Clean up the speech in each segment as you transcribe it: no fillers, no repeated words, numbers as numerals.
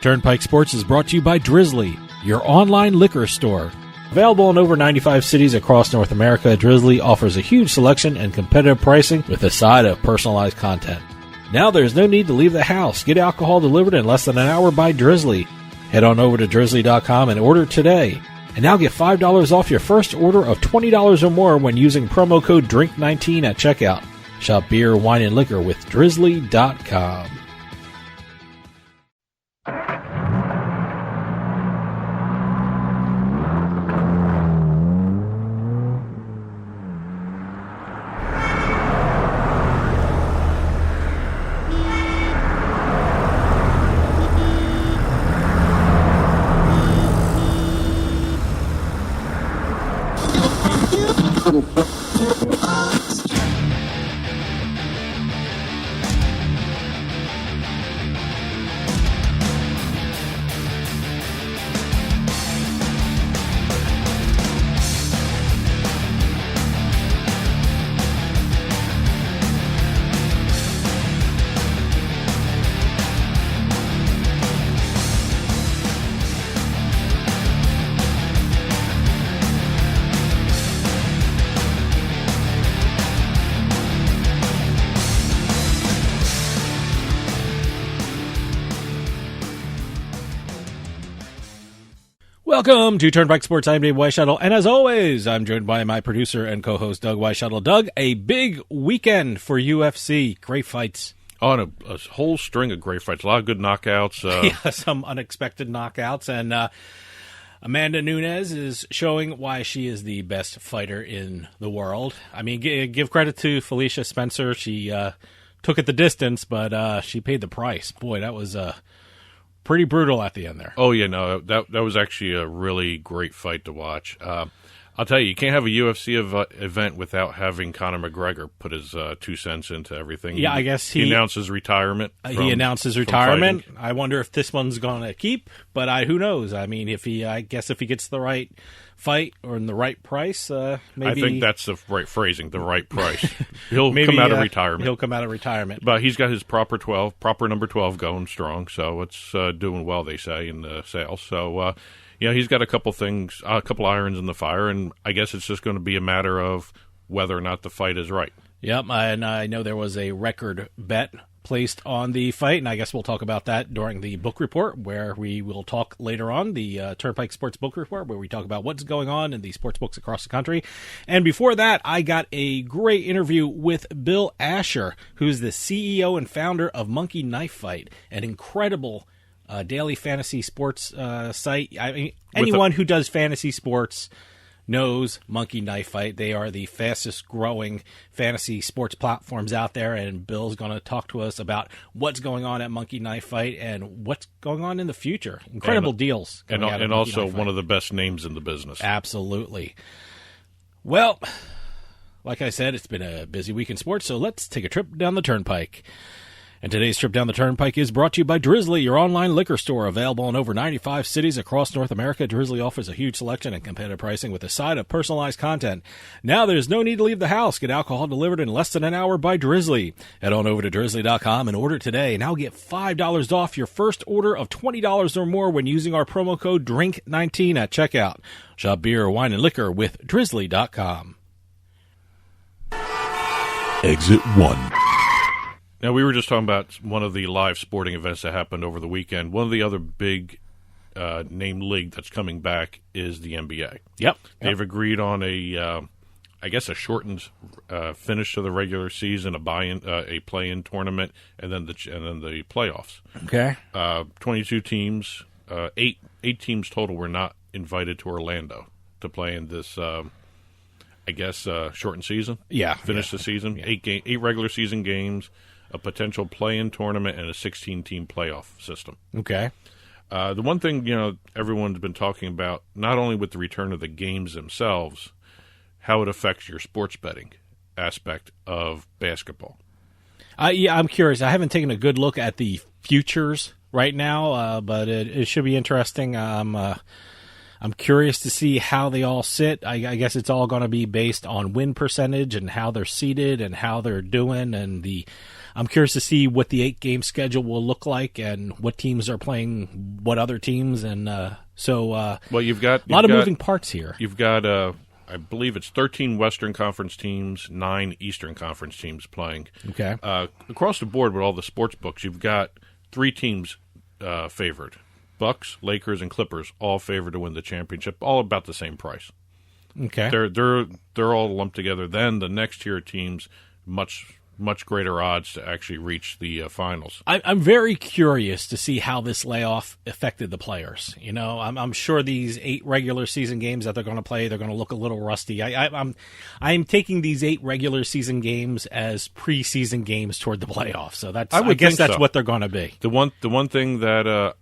Turnpike Sports is brought to you by Drizzly, your online liquor store. Available in over 95 cities across North America, Drizzly offers a huge selection and competitive pricing with a side of personalized content. Now there's no need to leave the house. Get alcohol delivered in less than an hour by Drizzly. Head on over to drizzly.com and order today. And now get $5 off your first order of $20 or more when using promo code DRINK19 at checkout. Shop beer, wine, and liquor with drizzly.com. Welcome to Turnpike Sports. I'm Dave Weishuttle, and as always, I'm joined by my producer and co-host, Doug Weishuttle. Doug, a big weekend for UFC. Great fights. Oh, and a whole string of great fights. A lot of good knockouts. Yeah, some unexpected knockouts. And Amanda Nunes is showing why she is the best fighter in the world. I mean, give credit to Felicia Spencer. She took it the distance, but she paid the price. Boy, that was pretty brutal at the end there. Oh, yeah, no, that was actually a really great fight to watch. I'll tell you can't have a UFC event without having Conor McGregor put his 2 cents into everything. Yeah, I guess he announced his retirement. He announced his retirement. I wonder if this one's going to keep, but who knows? I mean, I guess if he gets the right fight or in the right price, maybe. I think that's the right phrasing, the right price. He'll come out of retirement. He'll come out of retirement. But he's got his proper number 12 going strong, so it's doing well, they say, in the sales. So, he's got a couple irons in the fire, and I guess it's just going to be a matter of whether or not the fight is right. Yep, and I know there was a record bet placed on the fight, and I guess we'll talk about that during the book report, where we will talk later on, the Turnpike Sports Book Report, where we talk about what's going on in the sports books across the country. And before that, I got a great interview with Bill Asher, who's the CEO and founder of Monkey Knife Fight, an incredible daily fantasy sports site. I mean, anyone who does fantasy sports knows Monkey Knife Fight. They are the fastest growing fantasy sports platforms out there, and Bill's going to talk to us about what's going on at Monkey Knife Fight and what's going on in the future. Incredible deals. And also one of the best names in the business. Absolutely. Well, like I said, it's been a busy week in sports, so let's take a trip down the Turnpike. And today's trip down the Turnpike is brought to you by Drizzly, your online liquor store. Available in over 95 cities across North America, Drizzly offers a huge selection and competitive pricing with a side of personalized content. Now there's no need to leave the house. Get alcohol delivered in less than an hour by Drizzly. Head on over to drizzly.com and order today. Now get $5 off your first order of $20 or more when using our promo code DRINK19 at checkout. Shop beer, wine, and liquor with drizzly.com. Exit 1. Now, we were just talking about one of the live sporting events that happened over the weekend. One of the other big named league that's coming back is the NBA. Yep. They've agreed on a shortened finish to the regular season, a play-in tournament, and then the playoffs. Okay. 22 teams, eight teams total were not invited to Orlando to play in this. Shortened season. Yeah. Finish the season. Yeah. 8 regular season games, a potential play-in tournament, and a 16-team playoff system. Okay. The one thing, everyone's been talking about, not only with the return of the games themselves, how it affects your sports betting aspect of basketball. I'm curious. I haven't taken a good look at the futures right now, but it should be interesting. I'm curious to see how they all sit. I guess it's all going to be based on win percentage and how they're seated and how they're doing. And I'm curious to see what the 8-game schedule will look like and what teams are playing what other teams. And well, you've got a lot of moving parts here. You've got, I believe it's 13 Western Conference teams, 9 Eastern Conference teams playing. Okay. Across the board with all the sports books, you've got 3 teams favored. Bucks, Lakers, and Clippers all favored to win the championship, all about the same price. Okay. They're all lumped together. Then the next tier teams, much greater odds to actually reach the finals. I'm very curious to see how this layoff affected the players. You know, I'm sure these 8 regular season games that they're going to play, they're going to look a little rusty. I'm taking these 8 regular season games as preseason games toward the playoffs. So I guess that's what they're going to be. The one thing that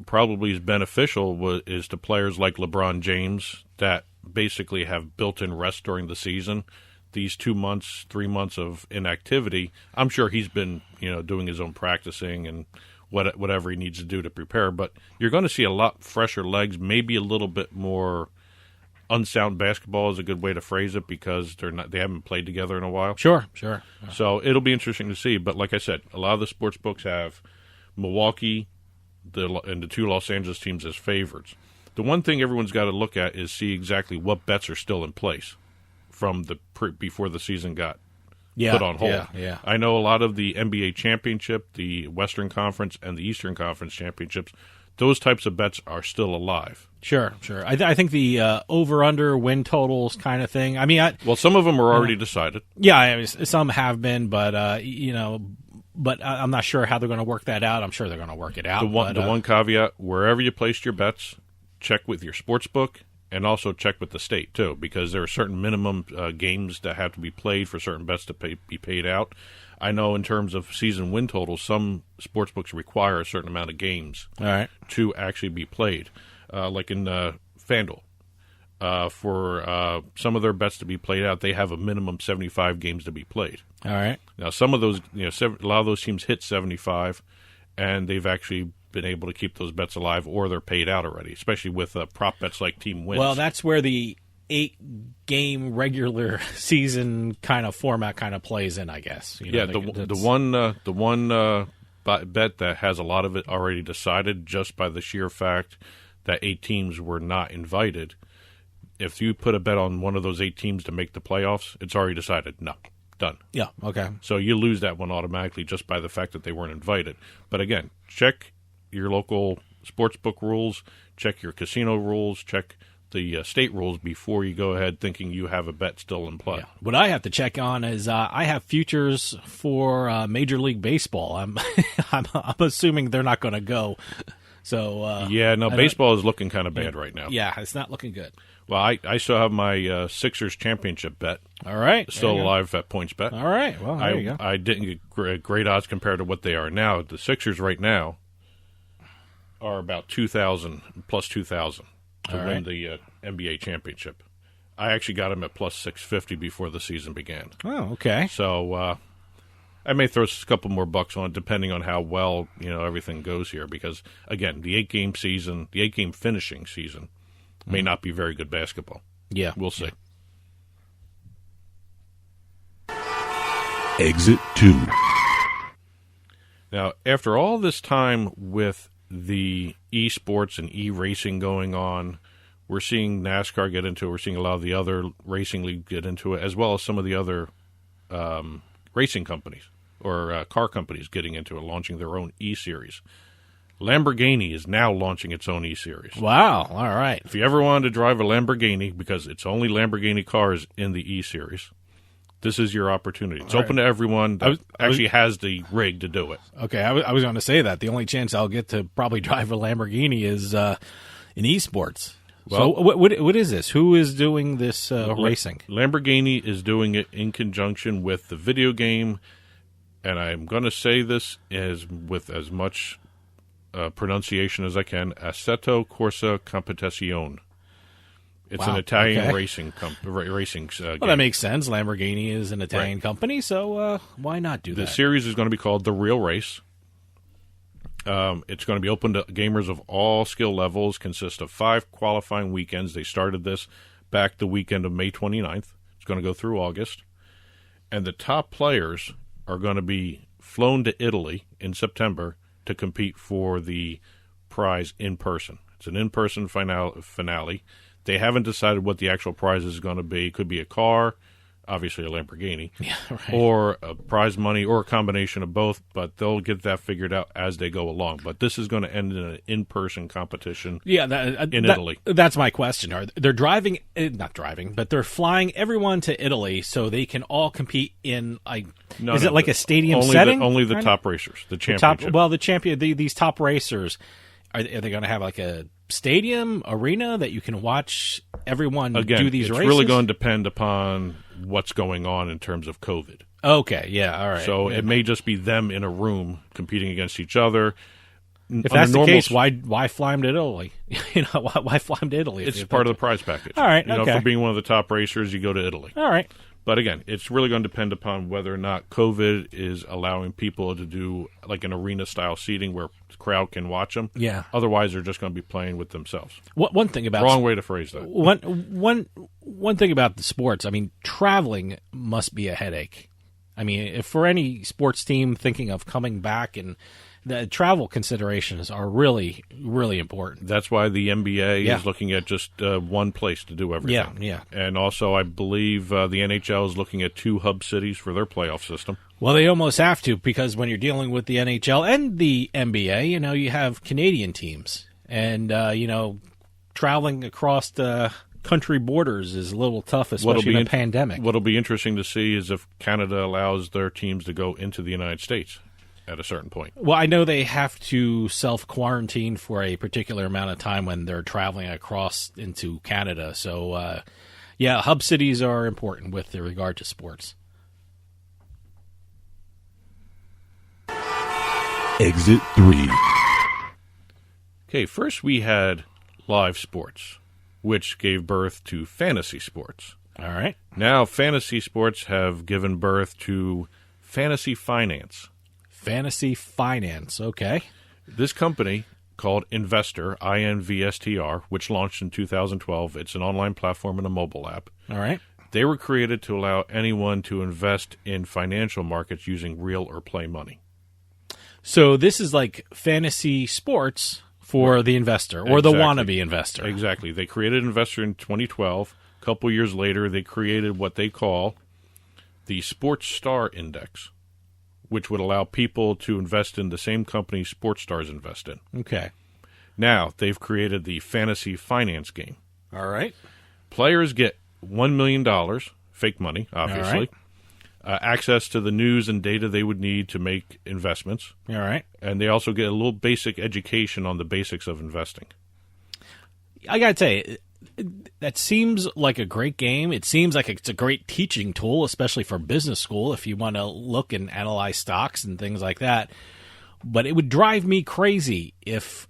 probably is beneficial is to players like LeBron James that basically have built-in rest during the season. These 2 months, 3 months of inactivity, I'm sure he's been, doing his own practicing and whatever he needs to do to prepare. But you're going to see a lot fresher legs, maybe a little bit more unsound basketball is a good way to phrase it because they haven't played together in a while. Sure. So it'll be interesting to see. But like I said, a lot of the sports books have Milwaukee and the 2 Los Angeles teams as favorites. The one thing everyone's got to look at is see exactly what bets are still in place from before the season got put on hold. Yeah. I know a lot of the NBA championship, the Western Conference, and the Eastern Conference championships, those types of bets are still alive. Sure. I think the over-under win totals kind of thing. I mean, some of them are already decided. Yeah, I mean, some have been, but but I'm not sure how they're going to work that out. I'm sure they're going to work it out. The one caveat: wherever you placed your bets, check with your sports book. And also check with the state, too, because there are certain minimum games that have to be played for certain bets to be paid out. I know in terms of season win totals, some sports books require a certain amount of games to actually be played, like in FanDuel. For some of their bets to be played out, they have a minimum 75 games to be played. All right. Now, some of those, a lot of those teams hit 75, and they've actually been able to keep those bets alive, or they're paid out already, especially with prop bets like team wins. Well, that's where the 8-game regular season kind of format kind of plays in, I guess. The one bet that has a lot of it already decided just by the sheer fact that 8 teams were not invited. If you put a bet on one of those 8 teams to make the playoffs, it's already decided. No. Done. Yeah, okay. So you lose that one automatically just by the fact that they weren't invited. But again, check your local sports book rules, check your casino rules, check the state rules before you go ahead thinking you have a bet still in play. Yeah. What I have to check on is I have futures for Major League Baseball. I'm assuming they're not going to go. So baseball is looking kind of bad right now. Yeah, it's not looking good. Well, I still have my Sixers championship bet. All right. Still alive at PointsBet. All right. Well, there you go. I didn't get great odds compared to what they are now. The Sixers right now are about 2,000 plus 2,000 to win the NBA championship. I actually got them at plus 650 before the season began. Oh, okay. So I may throw a couple more bucks on it depending on how well everything goes here. Because again, the 8-game season, the 8-game finishing season, may not be very good basketball. Yeah, we'll see. Exit 2. Now, after all this time with the eSports and e-racing going on, we're seeing NASCAR get into it. We're seeing a lot of the other racing leagues get into it, as well as some of the other racing companies or car companies getting into it, launching their own e-series. Lamborghini is now launching its own e-series. Wow, all right. If you ever wanted to drive a Lamborghini, because it's only Lamborghini cars in the e-series, this is your opportunity. It's open to everyone that actually has the rig to do it. Okay, I was going to say that. The only chance I'll get to probably drive a Lamborghini is in esports. Well, so what is this? Who is doing this racing? Lamborghini is doing it in conjunction with the video game, and I'm going to say this with as much pronunciation as I can, Assetto Corsa Competizione. It's an Italian racing game. Well, that makes sense. Lamborghini is an Italian company, so why not do that? The series is going to be called The Real Race, It's going to be open to gamers of all skill levels, consist of 5 qualifying weekends. They started this back the weekend of May 29th. It's going to go through August. And the top players are going to be flown to Italy in September to compete for the prize in person. It's an in-person finale. They haven't decided what the actual prize is going to be. It could be a car, obviously a Lamborghini, or a prize money, or a combination of both, but they'll get that figured out as they go along. But this is going to end in an in-person competition in Italy. That's my question. They're not driving, but they're flying everyone to Italy so they can all compete in, is it like a stadium setting? Only the top racers, the championship. These top racers, are they going to have like a stadium, arena that you can watch everyone do these races? It's really going to depend upon what's going on in terms of COVID. Okay, yeah, all right. So it may just be them in a room competing against each other. If that's the case, why fly them to Italy? Why fly them to Italy? It's part of the prize package. All right, for being one of the top racers, you go to Italy. All right. But again, it's really going to depend upon whether or not COVID is allowing people to do like an arena-style seating where the crowd can watch them. Yeah. Otherwise, they're just going to be playing with themselves. One thing about wrong way to phrase that. One thing about the sports, I mean, traveling must be a headache. I mean, if for any sports team thinking of coming back, and the travel considerations are really, really important. That's why the NBA is looking at just one place to do everything. Yeah. And also, I believe the NHL is looking at 2 hub cities for their playoff system. Well, they almost have to, because when you're dealing with the NHL and the NBA, you have Canadian teams. And, traveling across the country borders is a little tough, especially in a pandemic. What'll be interesting to see is if Canada allows their teams to go into the United States at a certain point. Well, I know they have to self-quarantine for a particular amount of time when they're traveling across into Canada. So, hub cities are important with regard to sports. Exit 3. Okay, first we had live sports, which gave birth to fantasy sports. All right. Now, fantasy sports have given birth to fantasy finance. Fantasy finance, okay. This company called Investor, INVSTR, which launched in 2012. It's an online platform and a mobile app. All right. They were created to allow anyone to invest in financial markets using real or play money. So this is like fantasy sports for the investor or the wannabe investor. Exactly. They created Investor in 2012. A couple years later, they created what they call the Sports Star Index, which would allow people to invest in the same company sports stars invest in. Okay. Now, they've created the fantasy finance game. All right. Players get $1 million, fake money, obviously, right. Access to the news and data they would need to make investments. All right. And they also get a little basic education on the basics of investing. I got to tell you, that seems like a great game. It seems like it's a great teaching tool, especially for business school, if you want to look and analyze stocks and things like that. But it would drive me crazy if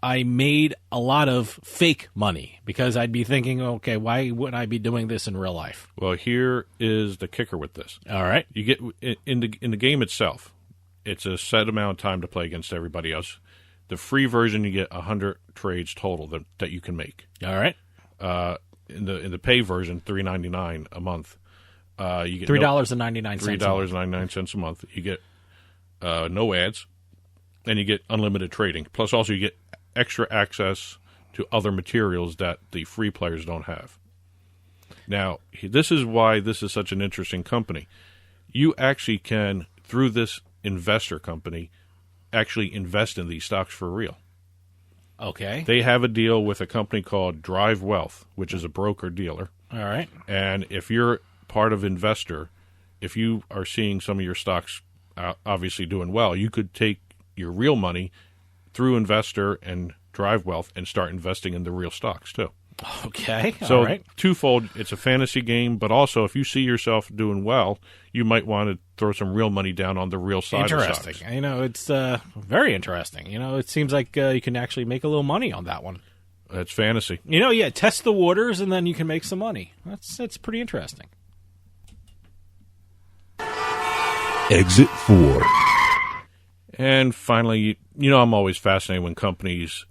I made a lot of fake money, because I'd be thinking, okay, why wouldn't I be doing this in real life? Well, here is the kicker with this. All right. You get in the game itself, it's a set amount of time to play against everybody else. The free version, you get 100 trades total that you can make. All right. In the pay version, $3.99 a month. You get $3.99. $3.99 a month. You get no ads, and you get unlimited trading. Plus, also you get extra access to other materials that the free players don't have. Now, this is why this is such an interesting company. You actually can, through this investor company, actually invest in these stocks for real. Okay. They have a deal with a company called Drive Wealth, which is a broker-dealer. All right. And if you're part of Investor, if you are seeing some of your stocks obviously doing well, you could take your real money through Investor and Drive Wealth and start investing in the real stocks too. Okay. So all right. Twofold, it's a fantasy game, but also if you see yourself doing well, you might want to throw some real money down on the real side of stocks. Interesting. It's very interesting. It seems like you can actually make a little money on that one. That's fantasy. Test the waters and then you can make some money. That's pretty interesting. Exit 4. And finally, I'm always fascinated when companies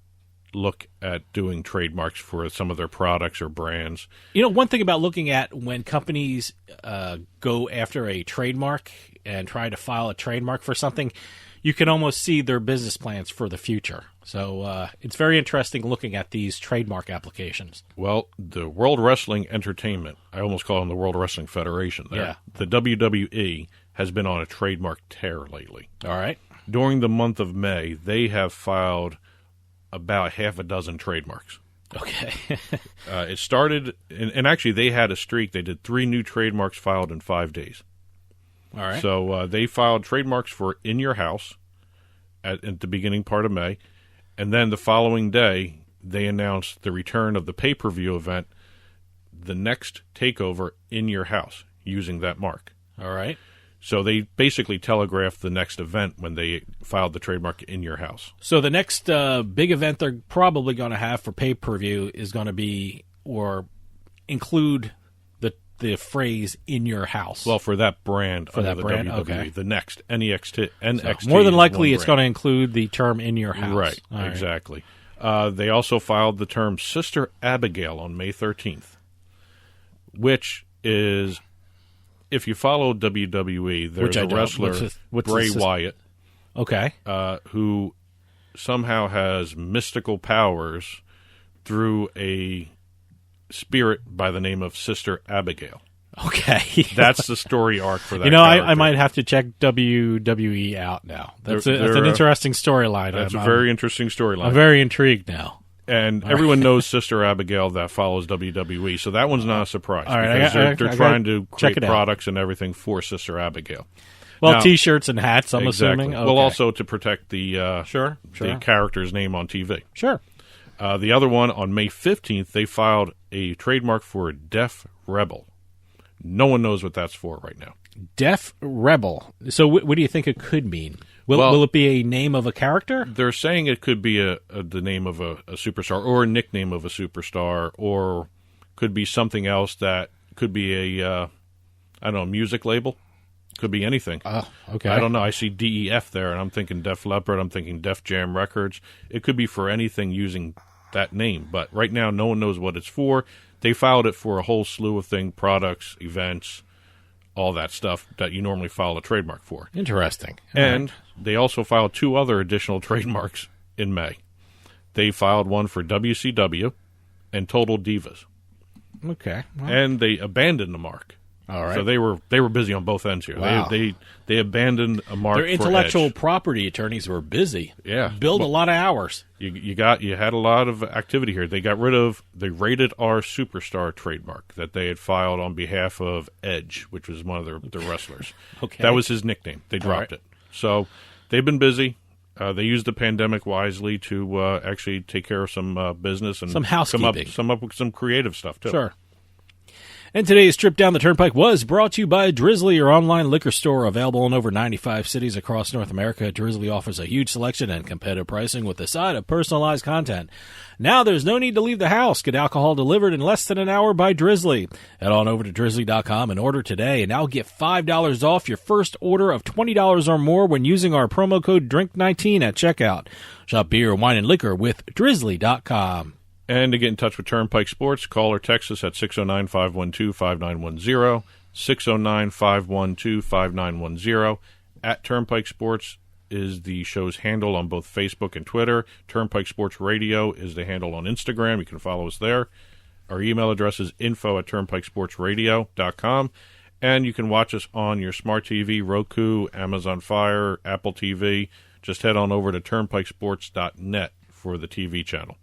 look at doing trademarks for some of their products or brands. One thing about looking at when companies go after a trademark and try to file a trademark for something, you can almost see their business plans for the future. So it's very interesting looking at these trademark applications. Well, the World Wrestling Entertainment, I almost call them the World Wrestling Federation there. Yeah. The WWE has been on a trademark tear lately. All right. During the month of May, they have filed about half a dozen trademarks. Okay. It started, and actually they had a streak. They did 3 new trademarks filed in 5 days. All right. So they filed trademarks for In Your House at the beginning part of May, and then the following day they announced the return of the pay-per-view event, the next takeover In Your House, using that mark. All right. So they basically telegraphed the next event when they filed the trademark In Your House. So the next big event they're probably going to have for pay-per-view is going to be or include the phrase "in your house." Well, for that brand, for that the brand, WWE, okay. The next NXT, NXT. So more than likely, it's brand. going to include the term "in your house." Right, All exactly. They also filed the term Sister Abigail on May 13th, which is, if you follow WWE, there's a wrestler, Bray Wyatt, okay, who somehow has mystical powers through a spirit by the name of Sister Abigail. Okay. That's the story arc for that I might have to check WWE out now. That's an interesting storyline. That's a very interesting storyline. I'm very intrigued now. And everyone knows Sister Abigail that follows WWE, so that one's not a surprise. All right, because they're trying to create products and everything for Sister Abigail. Well, now, T-shirts and hats, I'm assuming. Okay. Well, also to protect the the character's name on TV. Sure. The other one, on May 15th, they filed a trademark for Deaf Rebel. No one knows what that's for right now. Deaf Rebel. So what do you think it could mean? Will it be a name of a character? They're saying it could be the name of a superstar or a nickname of a superstar, or could be something else that could be a music label. Could be anything. Okay. I don't know. I see DEF there, and I'm thinking Def Leppard. I'm thinking Def Jam Records. It could be for anything using that name, but right now no one knows what it's for. They filed it for a whole slew of things, products, events, all that stuff that you normally file a trademark for. Interesting. And they also filed 2 other additional trademarks in May. They filed one for WCW and Total Divas. Okay. Well. And they abandoned the mark. All right. So they were busy on both ends here. Wow. They abandoned a mark. Their intellectual for Edge. property attorneys were busy. Yeah. Billed a lot of hours. You had a lot of activity here. They got rid of the Rated R Superstar trademark that they had filed on behalf of Edge, which was one of their wrestlers. Okay. That was his nickname. They dropped it. So they've been busy. They used the pandemic wisely to actually take care of some business and some housekeeping. Come up with some creative stuff too. Sure. And today's trip down the Turnpike was brought to you by Drizzly, your online liquor store available in over 95 cities across North America. Drizzly offers a huge selection and competitive pricing with the side of personalized content. Now there's no need to leave the house. Get alcohol delivered in less than an hour by Drizzly. Head on over to drizzly.com and order today, and now get $5 off your first order of $20 or more when using our promo code DRINK19 at checkout. Shop beer, wine, and liquor with drizzly.com. And to get in touch with Turnpike Sports, call or text us at 609-512-5910, 609-512-5910. At Turnpike Sports is the show's handle on both Facebook and Twitter. Turnpike Sports Radio is the handle on Instagram. You can follow us there. Our email address is info@turnpikesportsradio.com. And you can watch us on your smart TV, Roku, Amazon Fire, Apple TV. Just head on over to turnpikesports.net for the TV channel.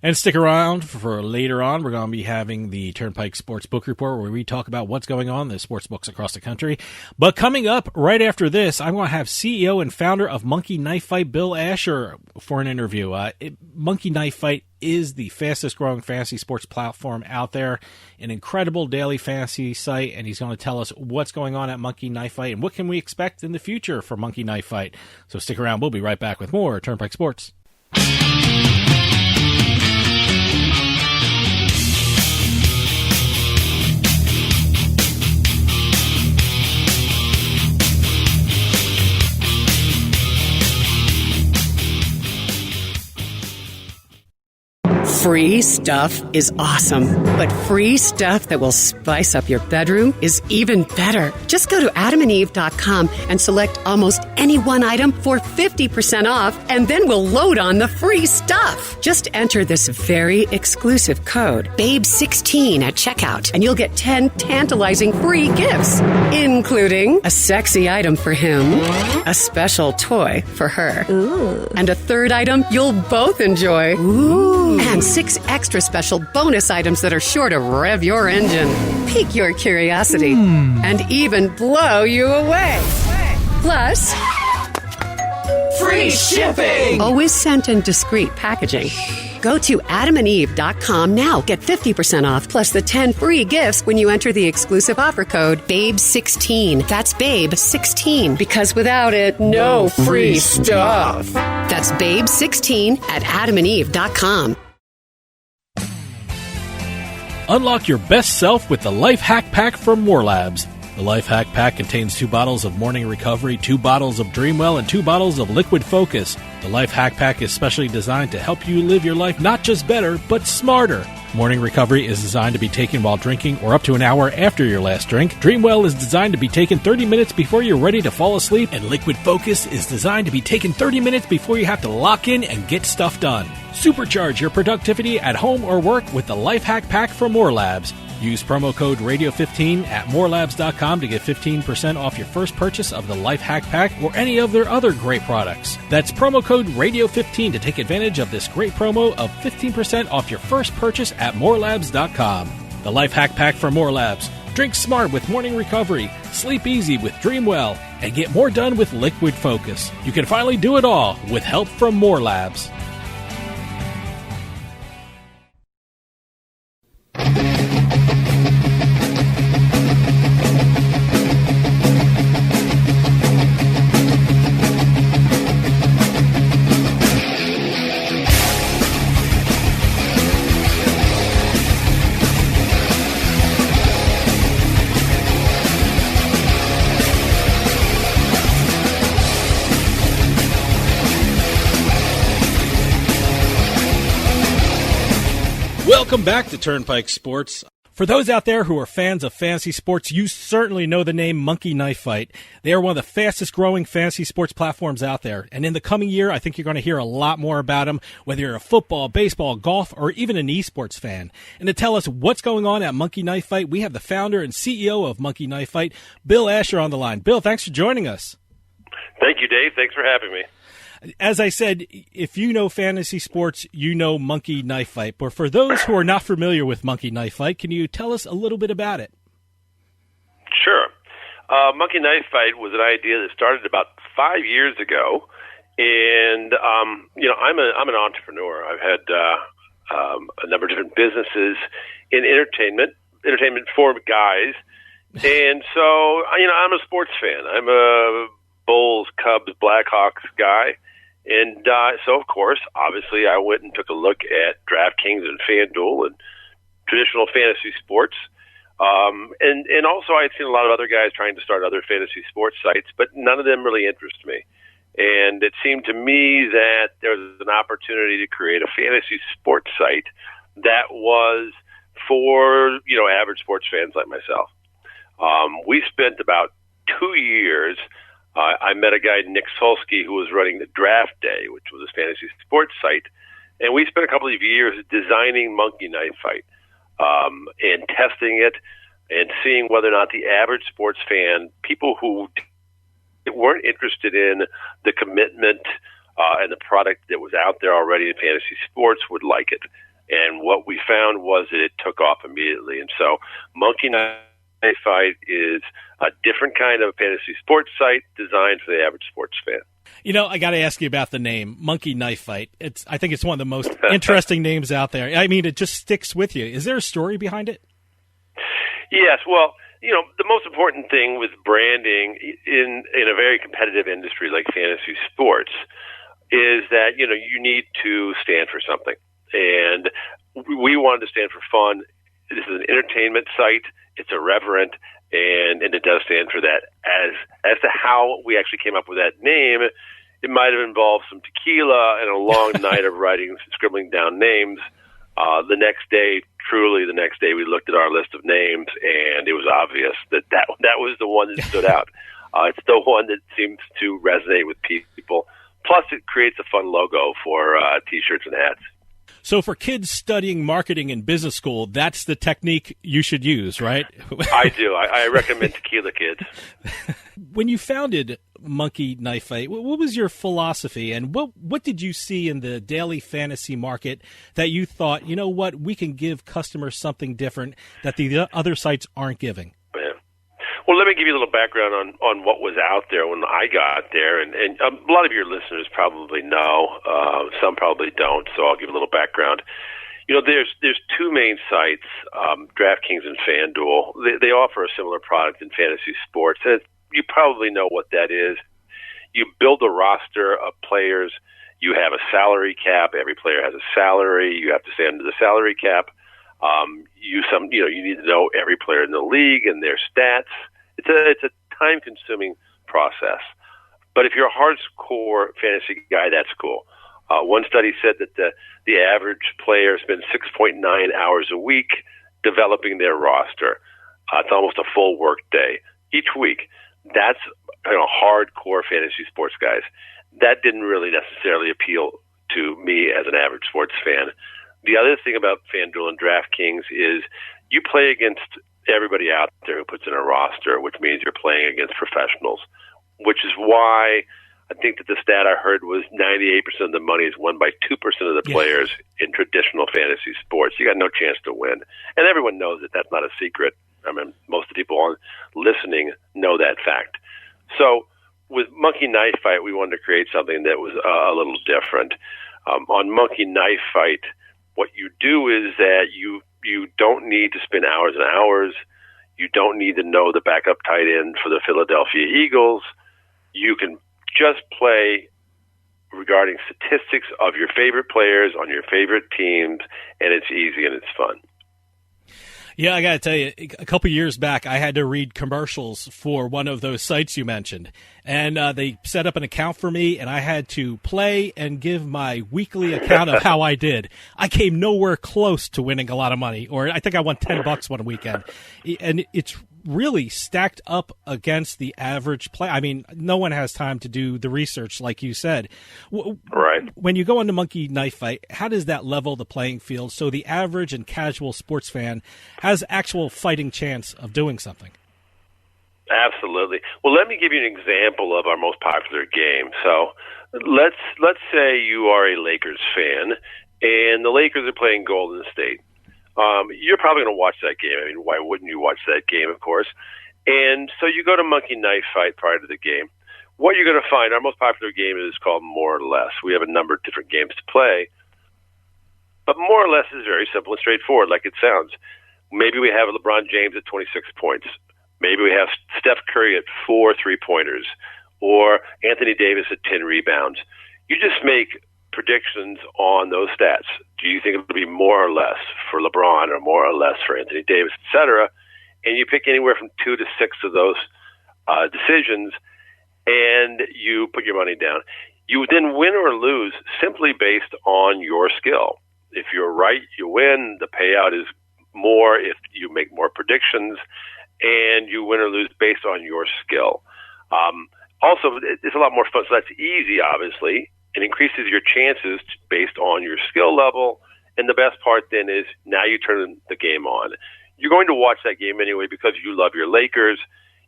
And stick around for later on. We're going to be having the Turnpike Sports Book Report where we talk about what's going on in the sports books across the country. But coming up right after this, I'm going to have CEO and founder of Monkey Knife Fight, Bill Asher, for an interview. Monkey Knife Fight is the fastest growing fantasy sports platform out there, an incredible daily fantasy site, and he's going to tell us what's going on at Monkey Knife Fight and what can we expect in the future for Monkey Knife Fight. So stick around. We'll be right back with more Turnpike Sports. Free stuff is awesome, but free stuff that will spice up your bedroom is even better. Just go to adamandeve.com and select almost any one item for 50% off, and then we'll load on the free stuff. Just enter this very exclusive code, BABE16 at checkout, and you'll get 10 tantalizing free gifts, including a sexy item for him, a special toy for her, and a third item you'll both enjoy. And 6 extra special bonus items that are sure to rev your engine, pique your curiosity, and even blow you away. Plus, free shipping! Always sent in discreet packaging. Go to adamandeve.com now. Get 50% off plus the 10 free gifts when you enter the exclusive offer code BABE16. That's BABE16, because without it, no free stuff. That's BABE16 at adamandeve.com. Unlock your best self with the Life Hack Pack from More Labs. The Life Hack Pack contains 2 bottles of Morning Recovery, 2 bottles of Dreamwell, and 2 bottles of Liquid Focus. The Life Hack Pack is specially designed to help you live your life not just better, but smarter. Morning Recovery is designed to be taken while drinking or up to an hour after your last drink. Dreamwell is designed to be taken 30 minutes before you're ready to fall asleep. And Liquid Focus is designed to be taken 30 minutes before you have to lock in and get stuff done. Supercharge your productivity at home or work with the Life Hack Pack from More Labs. Use promo code Radio15 at morelabs.com to get 15% off your first purchase of the Life Hack Pack or any of their other great products. That's promo code Radio15 to take advantage of this great promo of 15% off your first purchase at morelabs.com. The Life Hack Pack from More Labs. Drink smart with Morning Recovery, sleep easy with Dreamwell, and get more done with Liquid Focus. You can finally do it all with help from More Labs. Welcome back to Turnpike Sports. For those out there who are fans of fantasy sports, you certainly know the name Monkey Knife Fight. They are one of the fastest growing fantasy sports platforms out there. And in the coming year, I think you're going to hear a lot more about them, whether you're a football, baseball, golf, or even an eSports fan. And to tell us what's going on at Monkey Knife Fight, we have the founder and CEO of Monkey Knife Fight, Bill Asher, on the line. Bill, thanks for joining us. Thank you, Dave. Thanks for having me. As I said, if you know fantasy sports, you know Monkey Knife Fight. But for those who are not familiar with Monkey Knife Fight, can you tell us a little bit about it? Sure. Monkey Knife Fight was an idea that started about 5 years ago, and I'm an entrepreneur. I've had a number of different businesses in entertainment for guys, and so I'm a sports fan. I'm a Bulls, Cubs, Blackhawks guy. And so, of course, obviously, I went and took a look at DraftKings and FanDuel and traditional fantasy sports. And also, I had seen a lot of other guys trying to start other fantasy sports sites, but none of them really interest me. And it seemed to me that there was an opportunity to create a fantasy sports site that was for, average sports fans like myself. We spent about 2 years. I met a guy, Nick Solsky, who was running the Draft Day, which was a fantasy sports site. And we spent a couple of years designing Monkey Knife Fight and testing it and seeing whether or not the average sports fan, people who weren't interested in the commitment and the product that was out there already in fantasy sports, would like it. And what we found was that it took off immediately. And so Monkey Knife Fight is a different kind of fantasy sports site designed for the average sports fan. I got to ask you about the name, Monkey Knife Fight. I think it's one of the most interesting names out there. I mean, it just sticks with you. Is there a story behind it? Yes. Well, the most important thing with branding in a very competitive industry like fantasy sports is that, you need to stand for something. And we wanted to stand for fun. This is an entertainment site. It's irreverent, and it does stand for that. As to how we actually came up with that name, it might have involved some tequila and a long night of writing, scribbling down names. The next day, truly the next day, we looked at our list of names, and it was obvious that was the one that stood out. It's the one that seems to resonate with people. Plus, it creates a fun logo for T-shirts and hats. So for kids studying marketing in business school, that's the technique you should use, right? I do. I recommend Tequila Kids. When you founded Monkey Knife Fight, what was your philosophy, and what did you see in the daily fantasy market that you thought, you know what, we can give customers something different that the other sites aren't giving? Well, let me give you a little background on what was out there when I got there, and a lot of your listeners probably know, some probably don't, so I'll give a little background. You know, there's two main sites, DraftKings and FanDuel. They offer a similar product in fantasy sports, and you probably know what that is. You build a roster of players. You have a salary cap. Every player has a salary. You have to stay under the salary cap. You need to know every player in the league and their stats. It's a time-consuming process. But if you're a hardcore fantasy guy, that's cool. One study said that the average player spends 6.9 hours a week developing their roster. It's almost a full work day each week. That's hardcore fantasy sports guys. That didn't really necessarily appeal to me as an average sports fan. The other thing about FanDuel and DraftKings is you play against everybody out there who puts in a roster, which means you're playing against professionals, which is why I think that the stat I heard was 98% of the money is won by 2% of the players in traditional fantasy sports. You got no chance to win. And everyone knows that that's not a secret. I mean, most of the people on listening know that fact. So with Monkey Knife Fight, we wanted to create something that was a little different. On Monkey Knife Fight, what you do is that you don't need to spend hours and hours. You don't need to know the backup tight end for the Philadelphia Eagles. You can just play regarding statistics of your favorite players on your favorite teams, and it's easy and it's fun. Yeah, I got to tell you, a couple years back, I had to read commercials for one of those sites you mentioned. And they set up an account for me, and I had to play and give my weekly account of how I did. I came nowhere close to winning a lot of money, or I think I won $10 one weekend. And it's really stacked up against the average play. I mean, no one has time to do the research, like you said. Right. When you go into Monkey Knife Fight, how does that level the playing field so the average and casual sports fan has actual fighting chance of doing something? Absolutely. Well, let me give you an example of our most popular game. So let's say you are a Lakers fan, and the Lakers are playing Golden State. You're probably going to watch that game. I mean, why wouldn't you watch that game, of course? And so you go to Monkey Knife Fight prior to the game. What you're going to find, our most popular game is called More or Less. We have a number of different games to play. But More or Less is very simple and straightforward, like it sounds. Maybe we have LeBron James at 26 points. Maybe we have Steph Curry at 4 3-pointers, or Anthony Davis at 10 rebounds. You just make predictions on those stats. Do you think it'll be more or less for LeBron or more or less for Anthony Davis, et cetera? And you pick anywhere from 2 to 6 of those decisions, and you put your money down. You then win or lose simply based on your skill. If you're right, you win. The payout is more if you make more predictions, and you win or lose based on your skill. Also, it's a lot more fun. So that's easy, obviously. It increases your chances based on your skill level. And the best part then is now you turn the game on. You're going to watch that game anyway because you love your Lakers.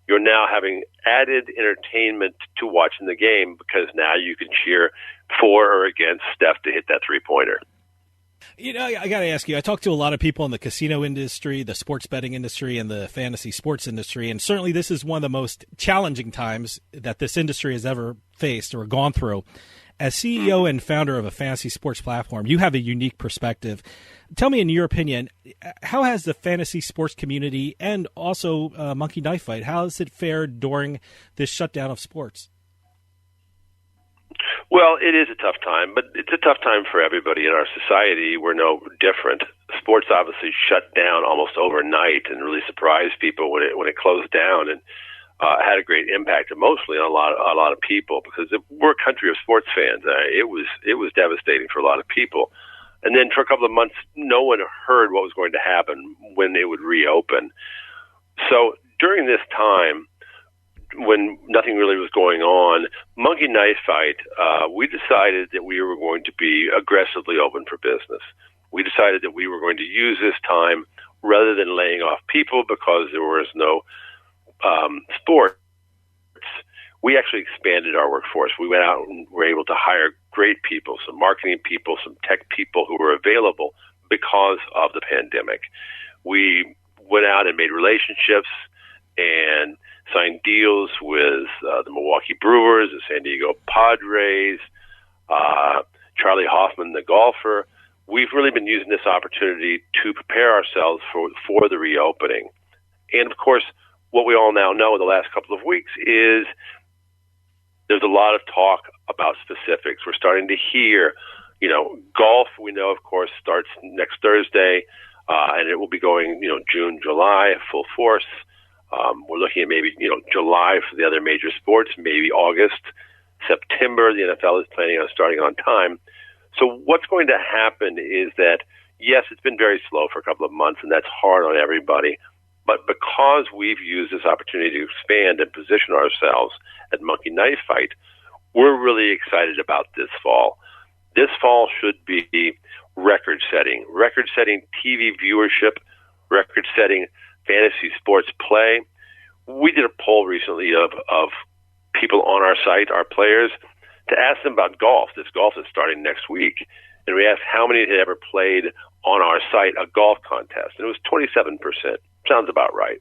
You're now having added entertainment to watching the game because now you can cheer for or against Steph to hit that three-pointer. You know, I got to ask you, I talk to a lot of people in the casino industry, the sports betting industry, and the fantasy sports industry, and certainly this is one of the most challenging times that this industry has ever faced or gone through. As CEO and founder of a fantasy sports platform, you have a unique perspective. Tell me, in your opinion, how has the fantasy sports community and also Monkey Knife Fight, how has it fared during this shutdown of sports? Well, it is a tough time, but it's a tough time for everybody in our society. We're no different. Sports obviously shut down almost overnight and really surprised people when it closed down, and had a great impact emotionally on a lot of people because we're a country of sports fans. It was devastating for a lot of people. And then for a couple of months, no one heard what was going to happen when they would reopen. So during this time, when nothing really was going on, Monkey Knife Fight, we decided that we were going to be aggressively open for business. We decided that we were going to use this time rather than laying off people because there was no sports. We actually expanded our workforce. We went out and were able to hire great people, some marketing people, some tech people who were available because of the pandemic. We went out and made relationships and signed deals with the Milwaukee Brewers, the San Diego Padres, Charlie Hoffman, the golfer. We've really been using this opportunity to prepare ourselves for the reopening. And, of course, what we all now know in the last couple of weeks is there's a lot of talk about specifics. We're starting to hear, golf, we know, of course, starts next Thursday, and it will be going, June, July, full force. We're looking at maybe, July for the other major sports, maybe August, September. The NFL is planning on starting on time. So what's going to happen is that, yes, it's been very slow for a couple of months, and that's hard on everybody. But because we've used this opportunity to expand and position ourselves at Monkey Knife Fight, we're really excited about this fall. This fall should be record-setting TV viewership, record-setting fantasy sports play. We did a poll recently of people on our site, our players, to ask them about golf. This golf is starting next week. And we asked how many had ever played on our site a golf contest. And it was 27%. Sounds about right.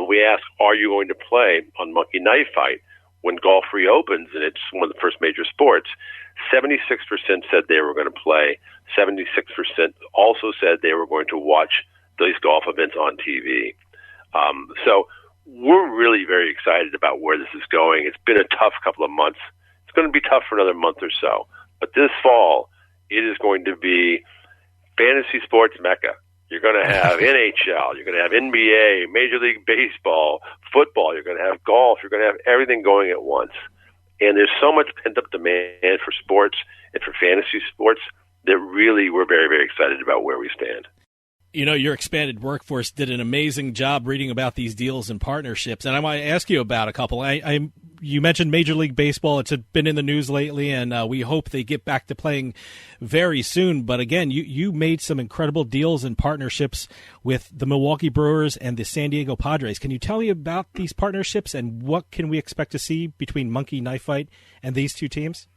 We asked, are you going to play on Monkey Knife Fight when golf reopens and it's one of the first major sports? 76% said they were going to play. 76% also said they were going to watch these golf events on TV. So we're really very excited about where this is going. It's been a tough couple of months. It's going to be tough for another month or so. But this fall, it is going to be fantasy sports mecca. You're going to have NHL. You're going to have NBA, Major League Baseball, football. You're going to have golf. You're going to have everything going at once. And there's so much pent-up demand for sports and for fantasy sports that really we're very, very excited about where we stand. Your expanded workforce did an amazing job reading about these deals and partnerships, and I might ask you about a couple. You mentioned Major League Baseball. It's been in the news lately, and we hope they get back to playing very soon. But again, you made some incredible deals and partnerships with the Milwaukee Brewers and the San Diego Padres. Can you tell me about these partnerships and what can we expect to see between Monkey Knife Fight and these two teams?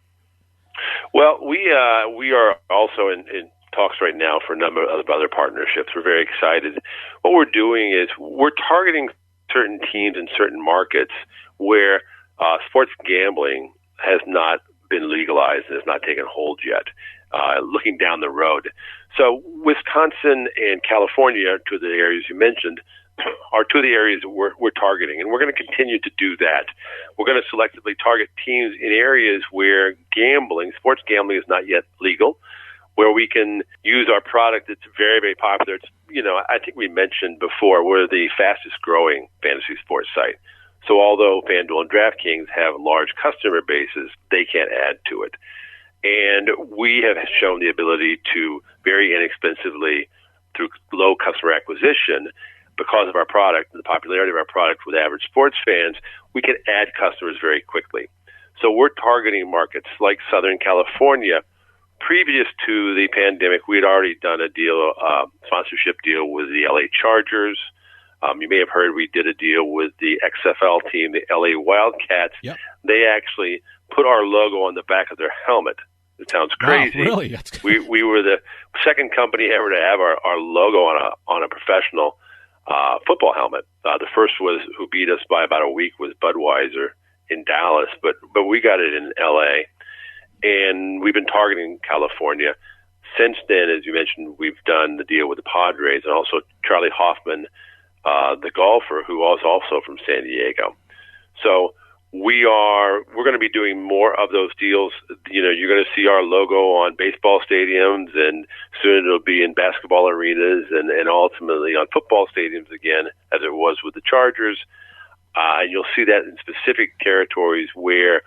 Well, we are also in talks right now for a number of other partnerships. We're very excited. What we're doing is we're targeting certain teams in certain markets where sports gambling has not been legalized and has not taken hold yet, looking down the road. So Wisconsin and California, two of the areas you mentioned, are two of the areas that we're targeting, and we're going to continue to do that. We're going to selectively target teams in areas where sports gambling is not yet legal, where we can use our product that's very, very popular. It's, I think we mentioned before, we're the fastest growing fantasy sports site. So although FanDuel and DraftKings have large customer bases, they can't add to it. And we have shown the ability to very inexpensively, through low customer acquisition, because of our product and the popularity of our product with average sports fans, we can add customers very quickly. So we're targeting markets like Southern California. Previous to the pandemic, we had already done a deal, sponsorship deal with the LA Chargers. You may have heard we did a deal with the XFL team, the LA Wildcats. Yep. They actually put our logo on the back of their helmet. It sounds crazy. Wow, really? We were the second company ever to have our logo on a professional football helmet. The first who beat us by about a week was Budweiser in Dallas, but we got it in LA. And we've been targeting California. Since then, as you mentioned, we've done the deal with the Padres and also Charlie Hoffman, the golfer, who was also from San Diego. So we're going to be doing more of those deals. You're going to see our logo on baseball stadiums, and soon it'll be in basketball arenas and ultimately on football stadiums again, as it was with the Chargers. And you'll see that in specific territories where,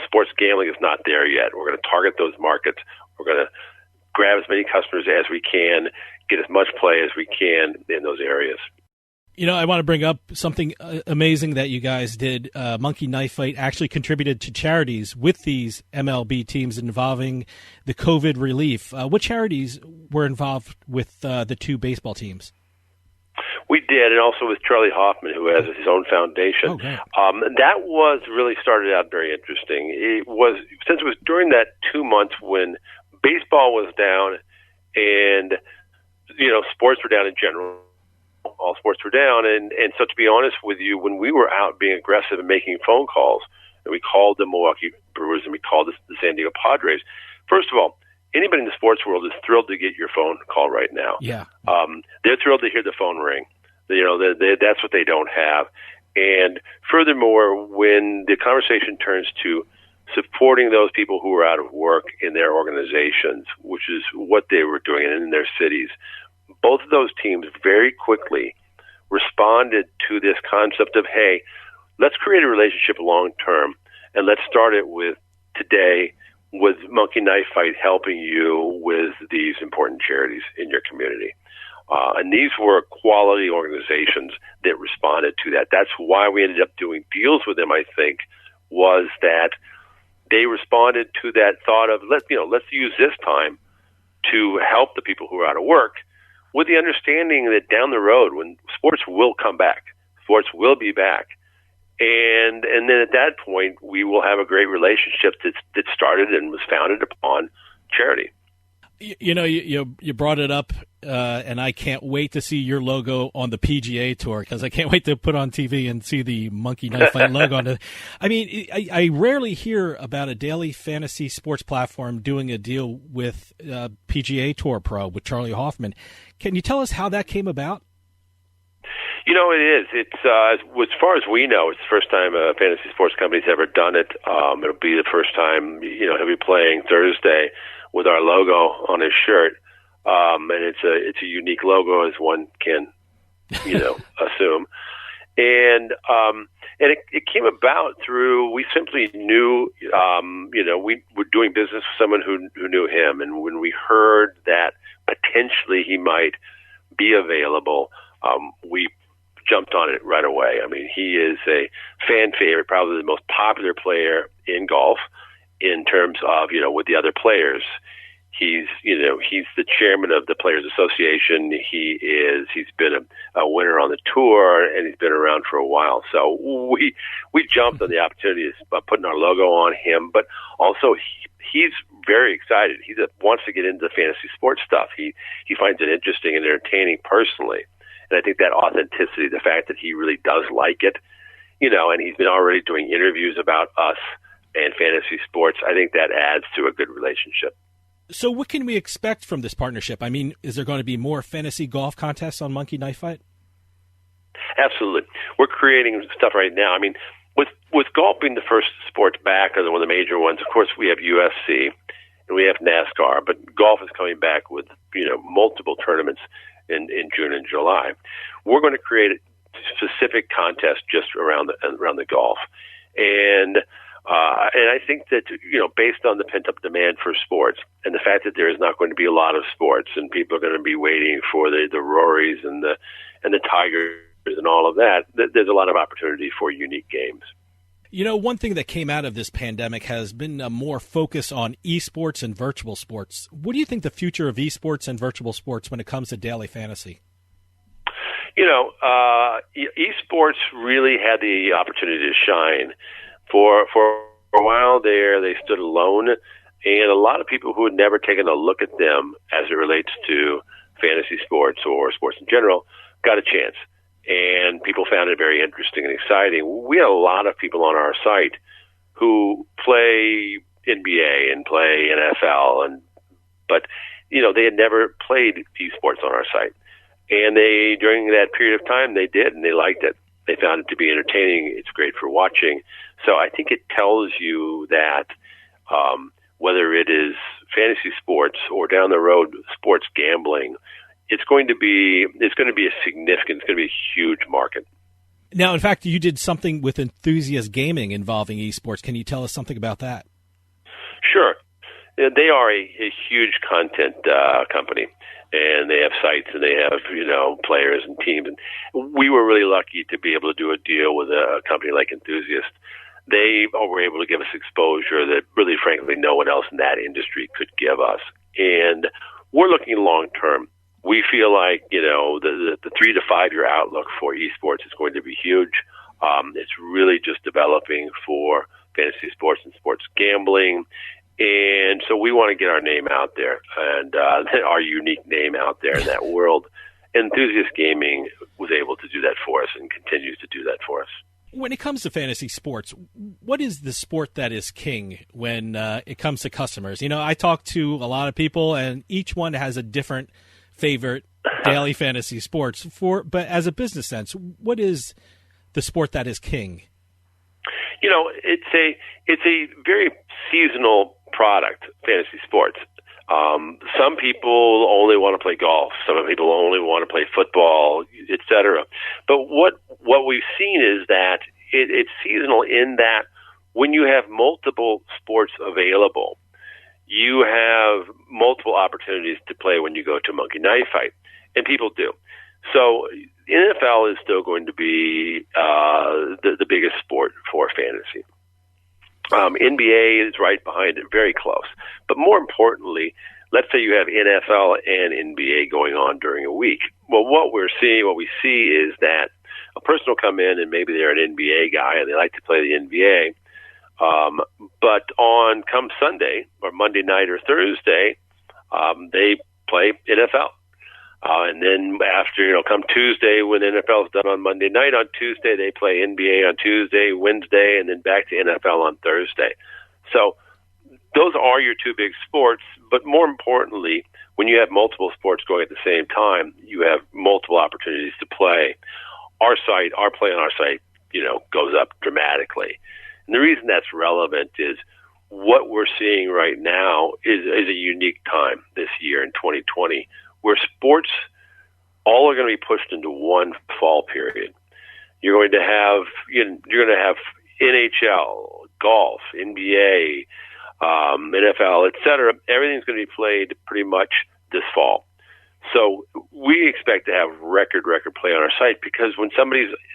sports gambling is not there yet. We're going to target those markets. We're going to grab as many customers as we can, get as much play as we can in those areas. I want to bring up something amazing that you guys did. Monkey Knife Fight actually contributed to charities with these MLB teams involving the COVID relief. What charities were involved with the two baseball teams? We did, and also with Charlie Hoffman, who has his own foundation. Okay. That was really started out very interesting. Since it was during that 2 months when baseball was down and, sports were down in general. All sports were down, and so to be honest with you, when we were out being aggressive and making phone calls, and we called the Milwaukee Brewers and we called the San Diego Padres, first of all, anybody in the sports world is thrilled to get your phone call right now. Yeah, they're thrilled to hear the phone ring. That's what they don't have. And furthermore, when the conversation turns to supporting those people who are out of work in their organizations, which is what they were doing in their cities, both of those teams very quickly responded to this concept of, hey, let's create a relationship long term, and let's start it with today with Monkey Knife Fight helping you with these important charities in your community. And these were quality organizations that responded to that. That's why we ended up doing deals with them, I think, was that they responded to that thought of, let's use this time to help the people who are out of work, with the understanding that down the road, when sports will come back, sports will be back, and then at that point, we will have a great relationship that started and was founded upon charity. You brought it up, and I can't wait to see your logo on the PGA Tour, because I can't wait to put on TV and see the Monkey Knife Fight logo on it. I mean, I rarely hear about a daily fantasy sports platform doing a deal with PGA Tour Pro with Charlie Hoffman. Can you tell us how that came about? It is. It's as far as we know, it's the first time a fantasy sports company's ever done it. It'll be the first time. He'll be playing Thursday with our logo on his shirt, and it's a unique logo, as one can, assume. And it came about through, we simply knew, we were doing business with someone who knew him, and when we heard that potentially he might be available, we jumped on it right away. I mean, he is a fan favorite, probably the most popular player in golf in terms of, with the other players. He's the chairman of the Players Association. He's been a winner on the tour, and he's been around for a while. So we jumped on the opportunity of putting our logo on him, but also he's very excited. He wants to get into fantasy sports stuff. He finds it interesting and entertaining personally. And I think that authenticity, the fact that he really does like it, and he's been already doing interviews about us and fantasy sports, I think that adds to a good relationship. So what can we expect from this partnership? I mean, is there going to be more fantasy golf contests on Monkey Knife Fight? Absolutely. We're creating stuff right now. I mean, with golf being the first sport back, or one of the major ones, of course we have UFC and we have NASCAR, but golf is coming back with, multiple tournaments in June and July. We're going to create a specific contest just around the golf. And I think that, based on the pent-up demand for sports and the fact that there is not going to be a lot of sports and people are going to be waiting for the Rorys and the Tigers and all of that, there's a lot of opportunity for unique games. One thing that came out of this pandemic has been a more focus on eSports and virtual sports. What do you think the future of eSports and virtual sports when it comes to daily fantasy? Esports really had the opportunity to shine. For a while there, they stood alone, and a lot of people who had never taken a look at them as it relates to fantasy sports or sports in general got a chance, and people found it very interesting and exciting. We had a lot of people on our site who play NBA and play NFL, but they had never played esports on our site, and during that period of time they did, and they liked it. They found it to be entertaining. It's great for watching. So I think it tells you that whether it is fantasy sports or down the road sports gambling, it's going to be a huge market. Now, in fact, you did something with Enthusiast Gaming involving esports. Can you tell us something about that? Sure. They are a huge content company, and they have sites and they have players and teams. And we were really lucky to be able to do a deal with a company like Enthusiast. They were able to give us exposure that really, frankly, no one else in that industry could give us. And we're looking long term. We feel like the 3 to 5 year outlook for esports is going to be huge. It's really just developing for fantasy sports and sports gambling. And so we want to get our name out there and our unique name out there in that world. Enthusiast Gaming was able to do that for us and continues to do that for us. When it comes to fantasy sports, what is the sport that is king when it comes to customers? I talk to a lot of people, and each one has a different favorite daily fantasy sports. But as a business sense, what is the sport that is king? It's a very seasonal product, fantasy sports. Some people only want to play golf. Some people only want to play football, etc. But what we've seen is that it's seasonal in that when you have multiple sports available, you have multiple opportunities to play when you go to a Monkey Knife Fight, and people do. So NFL is still going to be the biggest sport for fantasy. NBA is right behind it, very close. But more importantly, let's say you have NFL and NBA going on during a week. Well, what we see is that a person will come in and maybe they're an NBA guy and they like to play the NBA. But come Sunday or Monday night or Thursday, they play NFL. And then after, come Tuesday when NFL is done on Monday night, on Tuesday they play NBA on Tuesday, Wednesday, and then back to NFL on Thursday. So those are your two big sports. But more importantly, when you have multiple sports going at the same time, you have multiple opportunities to play. Our play on our site, goes up dramatically. And the reason that's relevant is what we're seeing right now is a unique time this year in 2020, where sports all are going to be pushed into one fall period. You're going to have NHL, golf, NBA, NFL, etc. Everything's going to be played pretty much this fall. So we expect to have record play on our site, because when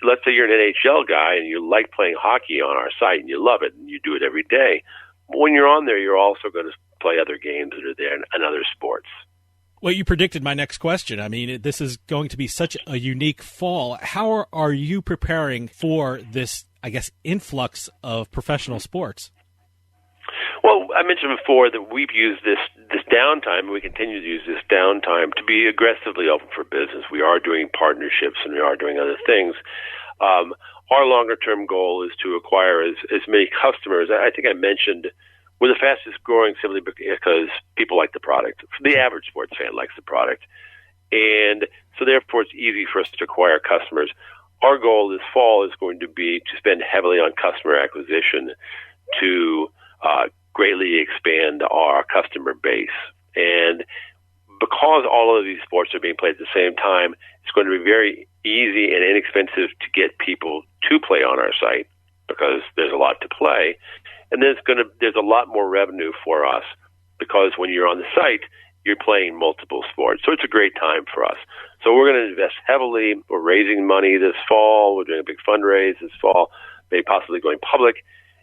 let's say you're an NHL guy and you like playing hockey on our site and you love it and you do it every day, when you're on there, you're also going to play other games that are there and other sports. Well, you predicted my next question. I mean, this is going to be such a unique fall. How are you preparing for this, influx of professional sports? Well, I mentioned before that we've used this downtime, and we continue to use this downtime to be aggressively open for business. We are doing partnerships and we are doing other things. Our longer-term goal is to acquire as many customers. I think I mentioned we're the fastest growing simply because people like the product. The average sports fan likes the product. And so therefore it's easy for us to acquire customers. Our goal this fall is going to be to spend heavily on customer acquisition to greatly expand our customer base. And because all of these sports are being played at the same time, it's going to be very easy and inexpensive to get people to play on our site, because there's a lot to play. And there's a lot more revenue for us, because when you're on the site, you're playing multiple sports. So it's a great time for us. So we're going to invest heavily. We're raising money this fall. We're doing a big fundraise this fall, maybe possibly going public,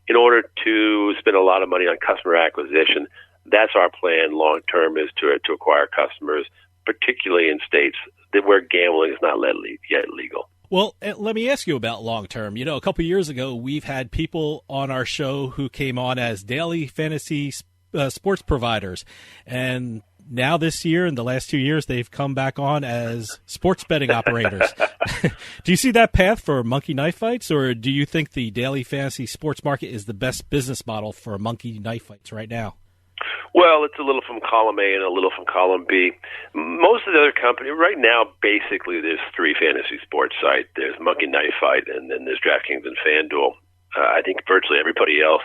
in order to spend a lot of money on customer acquisition. That's our plan long term, is to acquire customers, particularly in states where gambling is not yet legal. Well, let me ask you about long term. A couple of years ago, we've had people on our show who came on as daily fantasy sports providers. And now this year, in the last 2 years, they've come back on as sports betting operators. Do you see that path for Monkey Knife Fights, or do you think the daily fantasy sports market is the best business model for Monkey Knife Fights right now? Well, it's a little from column A and a little from column B. Most of the other companies, right now, basically there's 3 fantasy sports sites. There's Monkey Knife Fight, and then there's DraftKings and FanDuel. I think virtually everybody else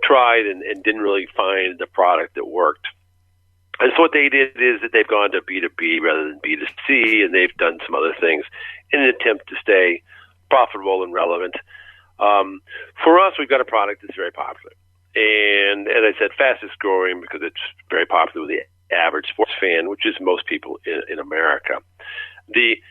tried and didn't really find the product that worked. And so what they did is that they've gone to B2B rather than B2C, and they've done some other things in an attempt to stay profitable and relevant. For us, we've got a product that's very popular. And as I said, fastest growing because it's very popular with the average sports fan, which is most people in America. We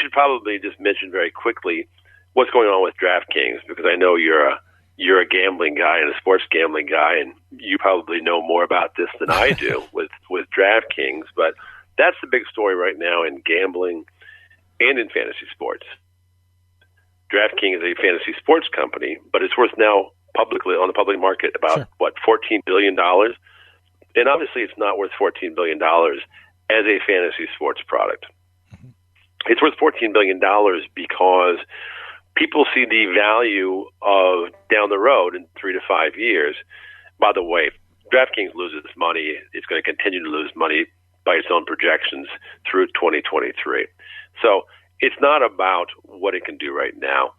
should probably just mention very quickly what's going on with DraftKings, because I know you're a gambling guy and a sports gambling guy, and you probably know more about this than I do with DraftKings. But that's the big story right now in gambling and in fantasy sports. DraftKings is a fantasy sports company, but it's worth now publicly on the public market about $14 billion. And obviously it's not worth $14 billion as a fantasy sports product. Mm-hmm. It's worth $14 billion because people see the value of down the road in 3 to 5 years. By the way, DraftKings loses money. It's going to continue to lose money by its own projections through 2023. So it's not about what it can do right now,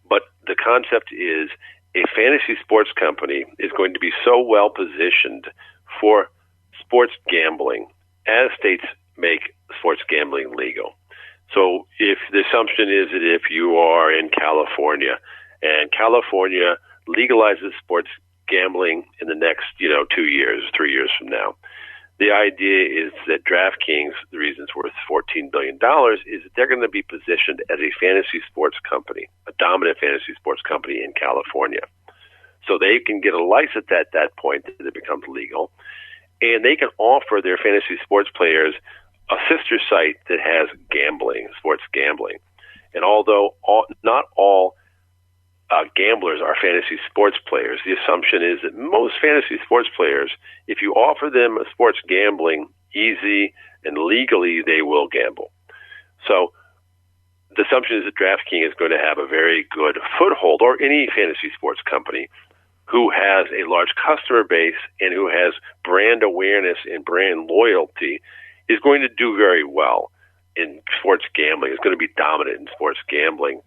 but the concept is a fantasy sports company is going to be so well positioned for sports gambling as states make sports gambling legal. So if the assumption is that if you are in California and California legalizes sports gambling in the next, 2 years, 3 years from now, the idea is that DraftKings, the reason it's worth $14 billion, is that they're going to be positioned as a fantasy sports company, a dominant fantasy sports company in California. So they can get a license at that point that it becomes legal, and they can offer their fantasy sports players a sister site that has gambling, sports gambling. And although not all gamblers are fantasy sports players, the assumption is that most fantasy sports players, if you offer them sports gambling easy and legally, they will gamble. So the assumption is that DraftKings is going to have a very good foothold, or any fantasy sports company who has a large customer base and who has brand awareness and brand loyalty is going to do very well in sports gambling. It's going to be dominant in sports gambling.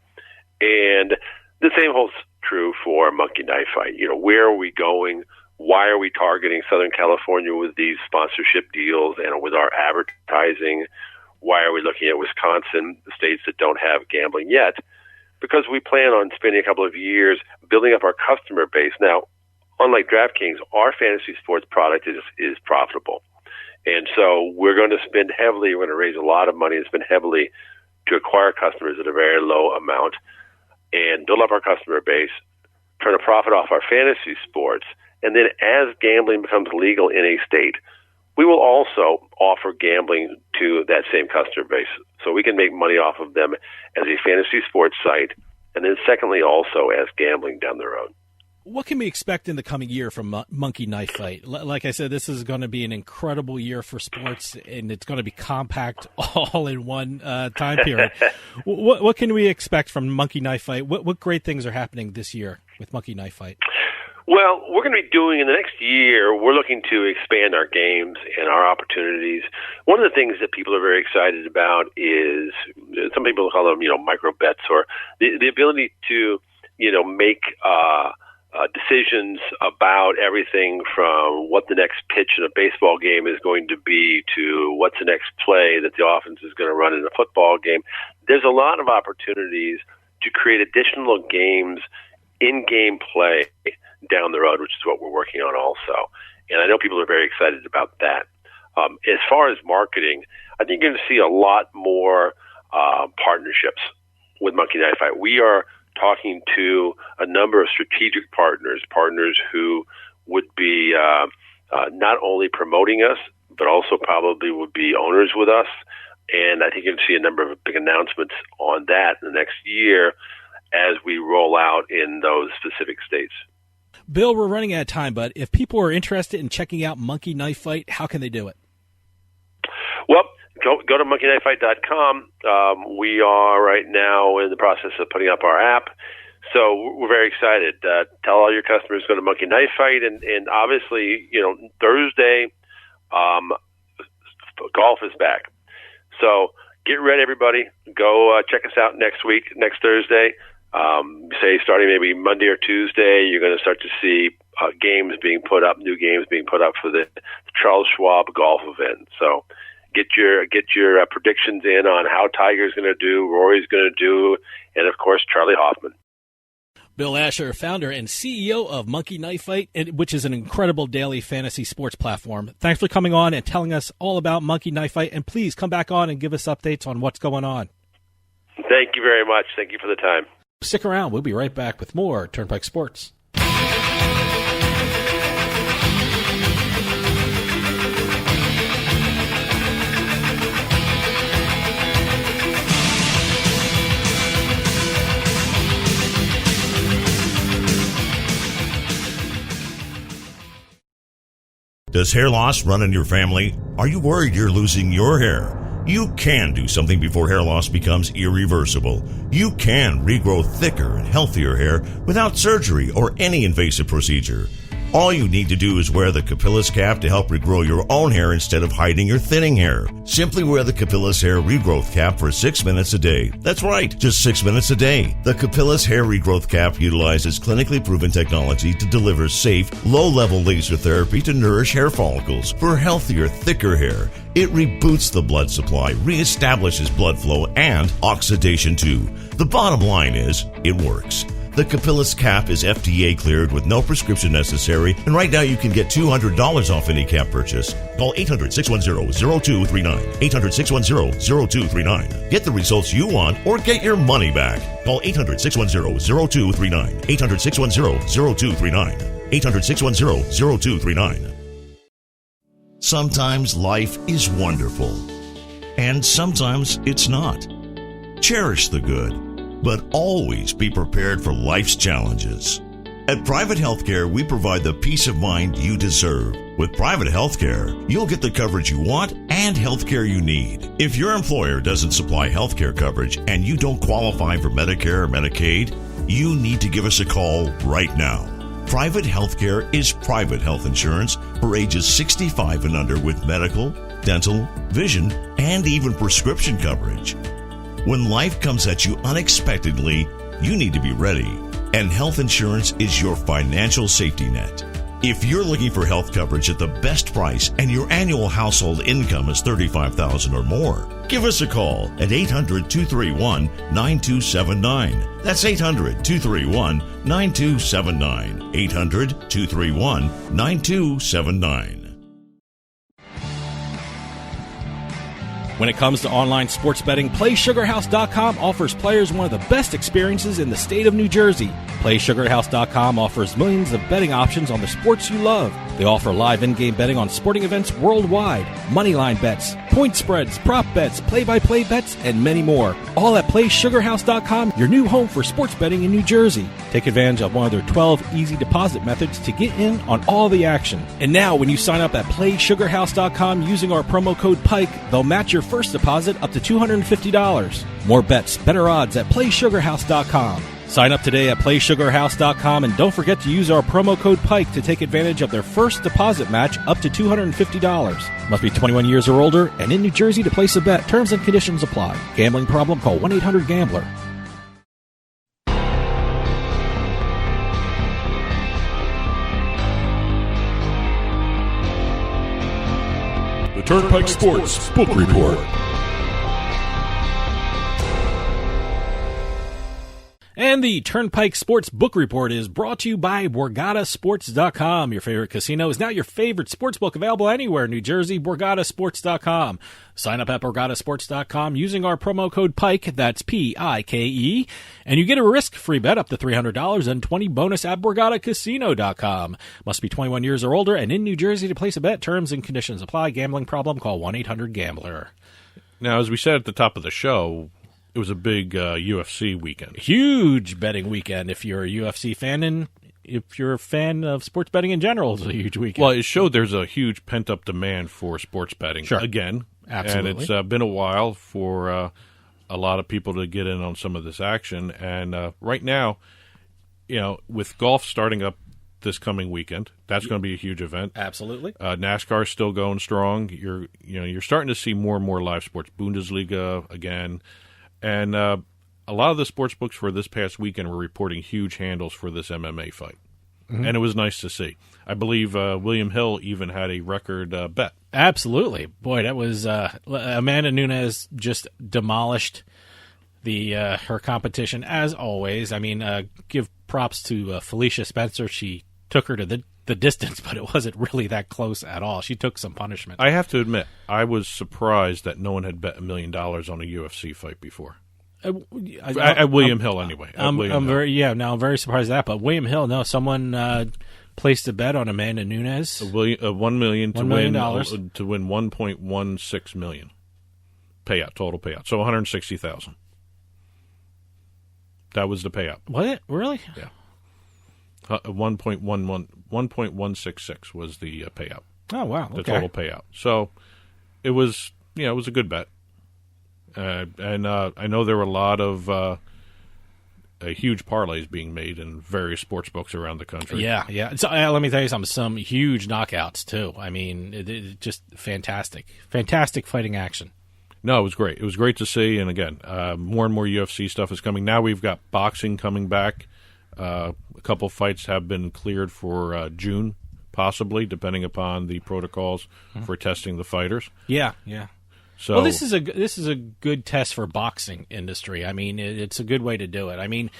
And the same holds true for Monkey Knife Fight. Where are we going? Why are we targeting Southern California with these sponsorship deals and with our advertising? Why are we looking at Wisconsin, the states that don't have gambling yet? Because we plan on spending a couple of years building up our customer base. Now, unlike DraftKings, our fantasy sports product is profitable. And so we're going to spend heavily, we're going to raise a lot of money and spend heavily to acquire customers at a very low amount and build up our customer base, turn a profit off our fantasy sports, and then as gambling becomes legal in a state, we will also offer gambling to that same customer base. So we can make money off of them as a fantasy sports site, and then secondly also as gambling down the road. What can we expect in the coming year from Monkey Knife Fight? Like I said, this is going to be an incredible year for sports, and it's going to be compact all in one time period. What can we expect from Monkey Knife Fight? What great things are happening this year with Monkey Knife Fight? Well, we're going to be doing in the next year, we're looking to expand our games and our opportunities. One of the things that people are very excited about is, some people call them, micro bets, or the ability to, make decisions about everything from what the next pitch in a baseball game is going to be to what's the next play that the offense is going to run in a football game. There's a lot of opportunities to create additional games, in-game play down the road, which is what we're working on also. And I know people are very excited about that. As far as marketing, I think you're going to see a lot more partnerships with Monkey Knife Fight. We are talking to a number of strategic partners who would be not only promoting us, but also probably would be owners with us. And I think you're going to see a number of big announcements on that in the next year as we roll out in those specific states. Bill, we're running out of time, but if people are interested in checking out Monkey Knife Fight, how can they do it? Well, go to monkeyknifefight.com. We are right now in the process of putting up our app, so we're very excited. Tell all your customers, go to Monkey Knife Fight, and obviously, Thursday, golf is back. So get ready, everybody. Go check us out next Thursday. Say starting maybe Monday or Tuesday, you're going to start to see new games being put up for the Charles Schwab golf event. So get your predictions in on how Tiger's going to do, Rory's going to do, and of course Charlie Hoffman. Bill Asher, founder and CEO of Monkey Knife Fight, which is an incredible daily fantasy sports platform. Thanks for coming on and telling us all about Monkey Knife Fight, and please come back on and give us updates on what's going on. Thank you very much. Thank you for the time. Stick around. We'll be right back with more Turnpike Sports. Does hair loss run in your family? Are you worried you're losing your hair? You can do something before hair loss becomes irreversible. You can regrow thicker and healthier hair without surgery or any invasive procedure. All you need to do is wear the Capillus cap to help regrow your own hair instead of hiding your thinning hair. Simply wear the Capillus hair regrowth cap for 6 minutes a day. That's right, just 6 minutes a day. The Capillus hair regrowth cap utilizes clinically proven technology to deliver safe, low-level laser therapy to nourish hair follicles for healthier, thicker hair. It reboots the blood supply, reestablishes blood flow, and oxidation too. The bottom line is, it works. The Capillus cap is FDA cleared with no prescription necessary, and right now you can get $200 off any cap purchase. Call 800-610-0239. 800-610-0239. Get the results you want or get your money back. Call 800-610-0239. 800-610-0239. 800-610-0239. Sometimes life is wonderful, and sometimes it's not. Cherish the good, but always be prepared for life's challenges. At Private Healthcare, we provide the peace of mind you deserve. With Private Healthcare, you'll get the coverage you want and healthcare you need. If your employer doesn't supply healthcare coverage and you don't qualify for Medicare or Medicaid, you need to give us a call right now. Private Healthcare is private health insurance for ages 65 and under with medical, dental, vision, and even prescription coverage. When life comes at you unexpectedly, you need to be ready, and health insurance is your financial safety net. If you're looking for health coverage at the best price and your annual household income is $35,000 or more, give us a call at 800-231-9279. That's 800-231-9279. 800-231-9279. When it comes to online sports betting, PlaySugarHouse.com offers players one of the best experiences in the state of New Jersey. PlaySugarHouse.com offers millions of betting options on the sports you love. They offer live in-game betting on sporting events worldwide, moneyline bets, point spreads, prop bets, play-by-play bets, and many more. All at PlaySugarHouse.com, your new home for sports betting in New Jersey. Take advantage of one of their 12 easy deposit methods to get in on all the action. And now, when you sign up at PlaySugarHouse.com using our promo code PIKE, they'll match your first deposit up to $250. More bets, better odds at PlaySugarHouse.com. Sign up today at PlaySugarHouse.com and don't forget to use our promo code PIKE to take advantage of their first deposit match up to $250. Must be 21 years or older and in New Jersey to place a bet. Terms and conditions apply. Gambling problem? Call 1-800-GAMBLER. The Turnpike Sports Book Report. And the Turnpike Sports Book Report is brought to you by BorgataSports.com. Your favorite casino is now your favorite sportsbook, available anywhere in New Jersey. BorgataSports.com. Sign up at BorgataSports.com using our promo code PIKE, that's P-I-K-E, and you get a risk-free bet up to $300 and 20 bonus at BorgataCasino.com. Must be 21 years or older and in New Jersey to place a bet. Terms and conditions apply. Gambling problem? Call 1-800-GAMBLER. Now, as we said at the top of the show, it was a big UFC weekend. Huge betting weekend if you're a UFC fan, and if you're a fan of sports betting in general, it's a huge weekend. Well, it showed there's a huge pent-up demand for sports betting again. Absolutely. And it's been a while for a lot of people to get in on some of this action. And right now, you know, with golf starting up this coming weekend, that's going to be a huge event. Absolutely. NASCAR's still going strong. You're starting to see more and more live sports. Bundesliga again. And a lot of the sports books for this past weekend were reporting huge handles for this MMA fight. Mm-hmm. And it was nice to see. I believe William Hill even had a record bet. Absolutely. Boy, that was Amanda Nunes just demolished her competition as always. I mean, give props to Felicia Spencer. She took her to the distance, but it wasn't really that close at all. She took some punishment. I have to admit, I was surprised that no one had bet $1 million on a UFC fight before. At William Hill, anyway. I'm very surprised at that. But William Hill, no, someone placed a bet on Amanda Nunes. $1 million to win $1.16 million payout, total payout. So $160,000. That was the payout. What? Really? Yeah. 1.166 was the payout. Oh wow! The total payout. So it was, it was a good bet. And I know there were a lot of huge parlays being made in various sports books around the country. Yeah. So, let me tell you something. Some huge knockouts too. I mean, it just fantastic fighting action. No, it was great. It was great to see. And again, more and more UFC stuff is coming. Now we've got boxing coming back. A couple fights have been cleared for June, possibly, depending upon the protocols for testing the fighters. Yeah. So, well, this is a good test for boxing industry. I mean, it's a good way to do it. I mean,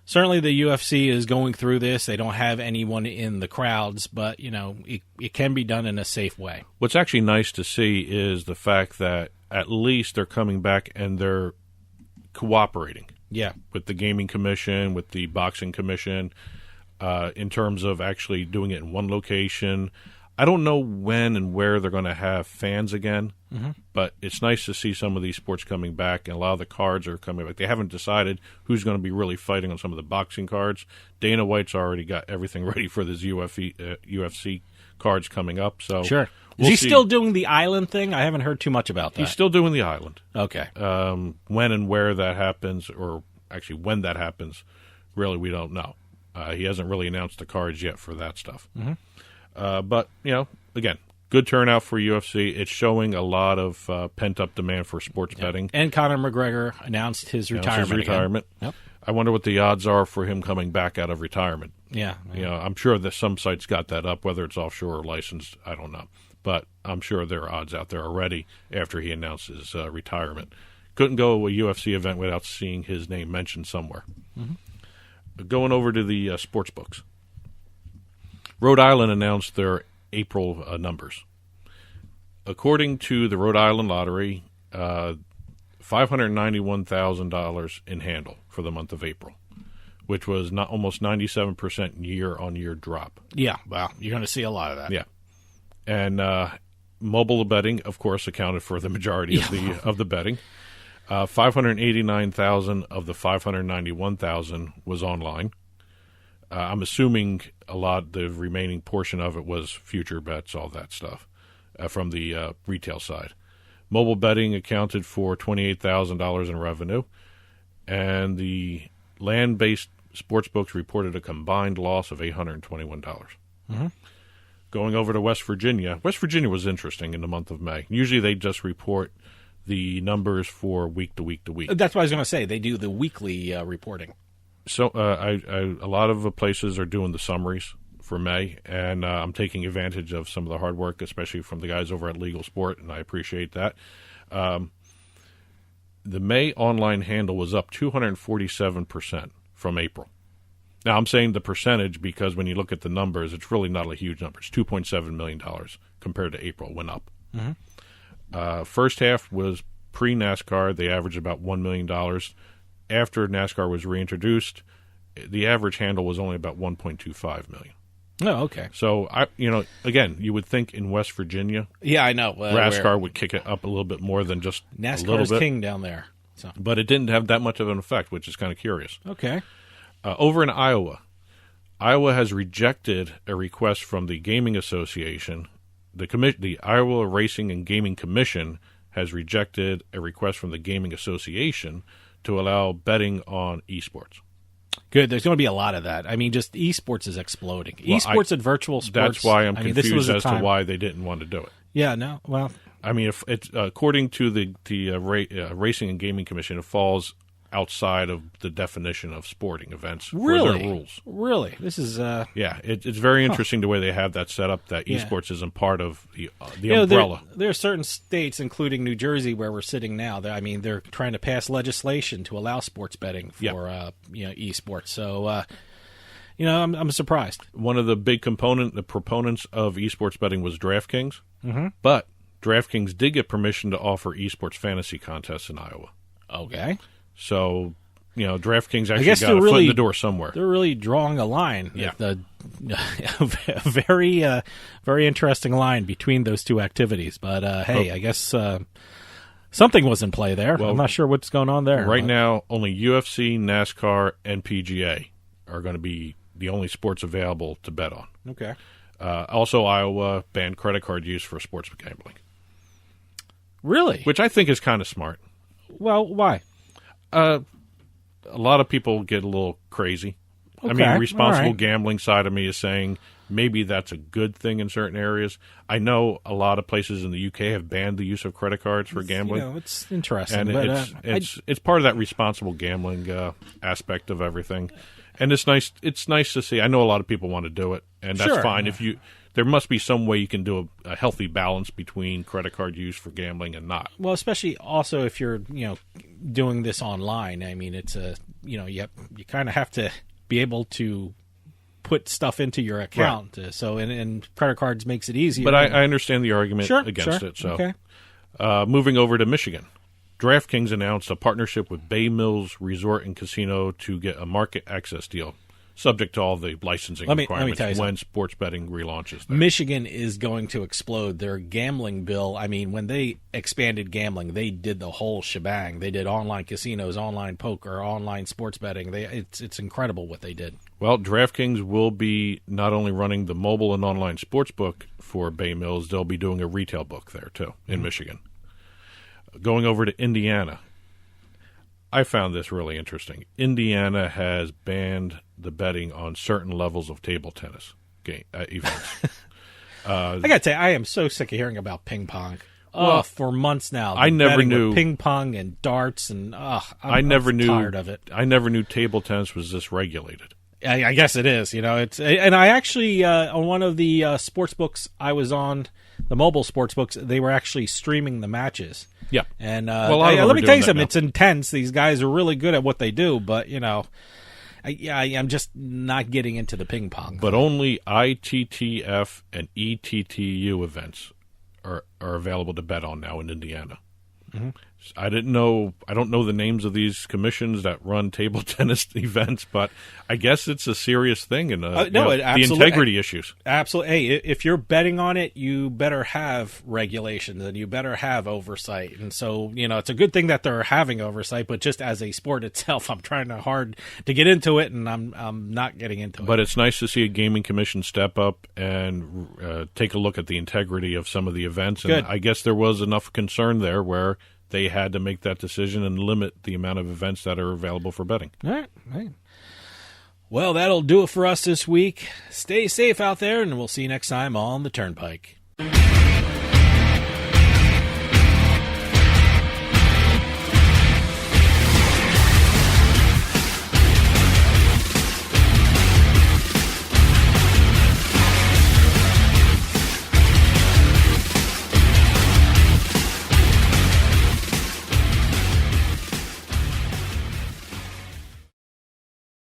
certainly the UFC is going through this. They don't have anyone in the crowds, but it can be done in a safe way. What's actually nice to see is the fact that at least they're coming back and they're cooperating. Yeah, with the gaming commission, with the boxing commission, in terms of actually doing it in one location. I don't know when and where they're going to have fans again, but it's nice to see some of these sports coming back, and a lot of the cards are coming back. They haven't decided who's going to be really fighting on some of the boxing cards. Dana White's already got everything ready for this UFC cards coming up. So sure. Is he still doing the island thing? I haven't heard too much about that. He's still doing the island. Okay. When and where that happens, or actually when that happens, really we don't know. He hasn't really announced the cards yet for that stuff. But, again, good turnout for UFC. It's showing a lot of pent-up demand for sports betting. And Conor McGregor announced his retirement. Yep. I wonder what the odds are for him coming back out of retirement. Yeah. I'm sure that some sites got that up, whether it's offshore or licensed, I don't know. But I'm sure there are odds out there already after he announced his retirement. Couldn't go to a UFC event without seeing his name mentioned somewhere. Going over to the sports books. Rhode Island announced their April numbers. According to the Rhode Island Lottery, $591,000 in handle for the month of April, which was almost 97% year-on-year drop. Yeah, wow. You're going to see a lot of that. Yeah. And mobile betting, of course, accounted for the majority of the betting. 589,000 of the 591,000 was online. I'm assuming the remaining portion of it was future bets, all that stuff, from the retail side. Mobile betting accounted for $28,000 in revenue, and the land-based sports books reported a combined loss of $821. Going over to West Virginia. West Virginia was interesting in the month of May. Usually they just report the numbers for week to week to week. That's what I was going to say. They do the weekly reporting. So a lot of places are doing the summaries for May, and I'm taking advantage of some of the hard work, especially from the guys over at Legal Sport, and I appreciate that. The May online handle was up 247% from April. Now, I'm saying the percentage because when you look at the numbers, it's really not a huge number. It's $2.7 million compared to April, went up. First half was pre-NASCAR. They averaged about $1 million. After NASCAR was reintroduced, the average handle was only about $1.25 million. Oh, okay. So, again, you would think in West Virginia, yeah, I know, NASCAR would kick it up a little bit more than just NASCAR's a little bit. king down there. So. But it didn't have that much of an effect, which is kind of curious. Okay. Over in Iowa has rejected a request from the Gaming Association. The Iowa Racing and Gaming Commission has rejected a request from the Gaming Association to allow betting on eSports. Good. There's going to be a lot of that. I mean, just eSports is exploding. Well, eSports and virtual sports. That's why I'm confused as to why they didn't want to do it. Yeah, no. Well, I mean, if it's according to the Racing and Gaming Commission, it falls outside of the definition of sporting events for Really? their rules. Really? This is Yeah, it's very interesting the way they have that set up, that esports isn't part of the You know, umbrella. there are certain states, including New Jersey, where we're sitting now. That, I mean, they're trying to pass legislation to allow sports betting for esports. So, I'm surprised. One of the big proponents of esports betting was DraftKings, but DraftKings did get permission to offer esports fantasy contests in Iowa. Okay. So, DraftKings I actually guess got they're a foot really- in the door somewhere. They're really drawing a line. Yeah. A very, very interesting line between those two activities. But, I guess something was in play there. Well, I'm not sure what's going on there. Right now, only UFC, NASCAR, and PGA are going to be the only sports available to bet on. Okay. Also, Iowa banned credit card use for sports gambling, Really? which I think is kind of smart. Well, why? A lot of people get a little crazy. I Okay, mean, responsible all right. gambling side of me is saying maybe that's a good thing in certain areas. I know a lot of places in the UK have banned the use of credit cards for gambling. It's interesting. And but, it's part of that responsible gambling aspect of everything, and it's nice. It's nice to see. I know a lot of people want to do it, and that's Sure. fine. There must be some way you can do a healthy balance between credit card use for gambling and not. well, especially also if you're doing this online. I mean, it's you kind of have to be able to put stuff into your account. So and credit cards makes it easier. But I understand the argument Sure, against sure. it. So, Okay. Moving over to Michigan, DraftKings announced a partnership with Bay Mills Resort and Casino to get a market access deal, subject to all the licensing Let me requirements tell you when sports betting relaunches. There. Michigan is going to explode. Their gambling bill, I mean, when they expanded gambling, they did the whole shebang. They did online casinos, online poker, online sports betting. It's incredible what they did. Well, DraftKings will be not only running the mobile and online sports book for Bay Mills, they'll be doing a retail book there, too, in Michigan. Going over to Indiana, I found this really interesting. Indiana has banned the betting on certain levels of table tennis events. I got to tell you, I am so sick of hearing about ping pong. Well, For months now. I never betting knew- with ping pong and darts, and I never I'm knew. tired of it. I never knew table tennis was this regulated. I guess it is. And I actually on one of the sports books I was on, the mobile sports books, they were actually streaming the matches. Yeah. And a lot of them let are me tell doing you that something. now. It's intense. These guys are really good at what they do, but I'm just not getting into the ping pong. But only ITTF and ETTU events are available to bet on now in Indiana. Mm-hmm. I don't know the names of these commissions that run table tennis events, but I guess it's a serious thing, and No, the absolutely. integrity issues. Absolutely. Hey, if you're betting on it, you better have regulations and you better have oversight. And so, it's a good thing that they're having oversight, but just as a sport itself, I'm trying hard to get into it, and I'm not getting into it. But it's nice to see a gaming commission step up and take a look at the integrity of some of the events. And Good. I guess there was enough concern there where they had to make that decision and limit the amount of events that are available for betting. All right. Well, that'll do it for us this week. Stay safe out there, and we'll see you next time on the Turnpike.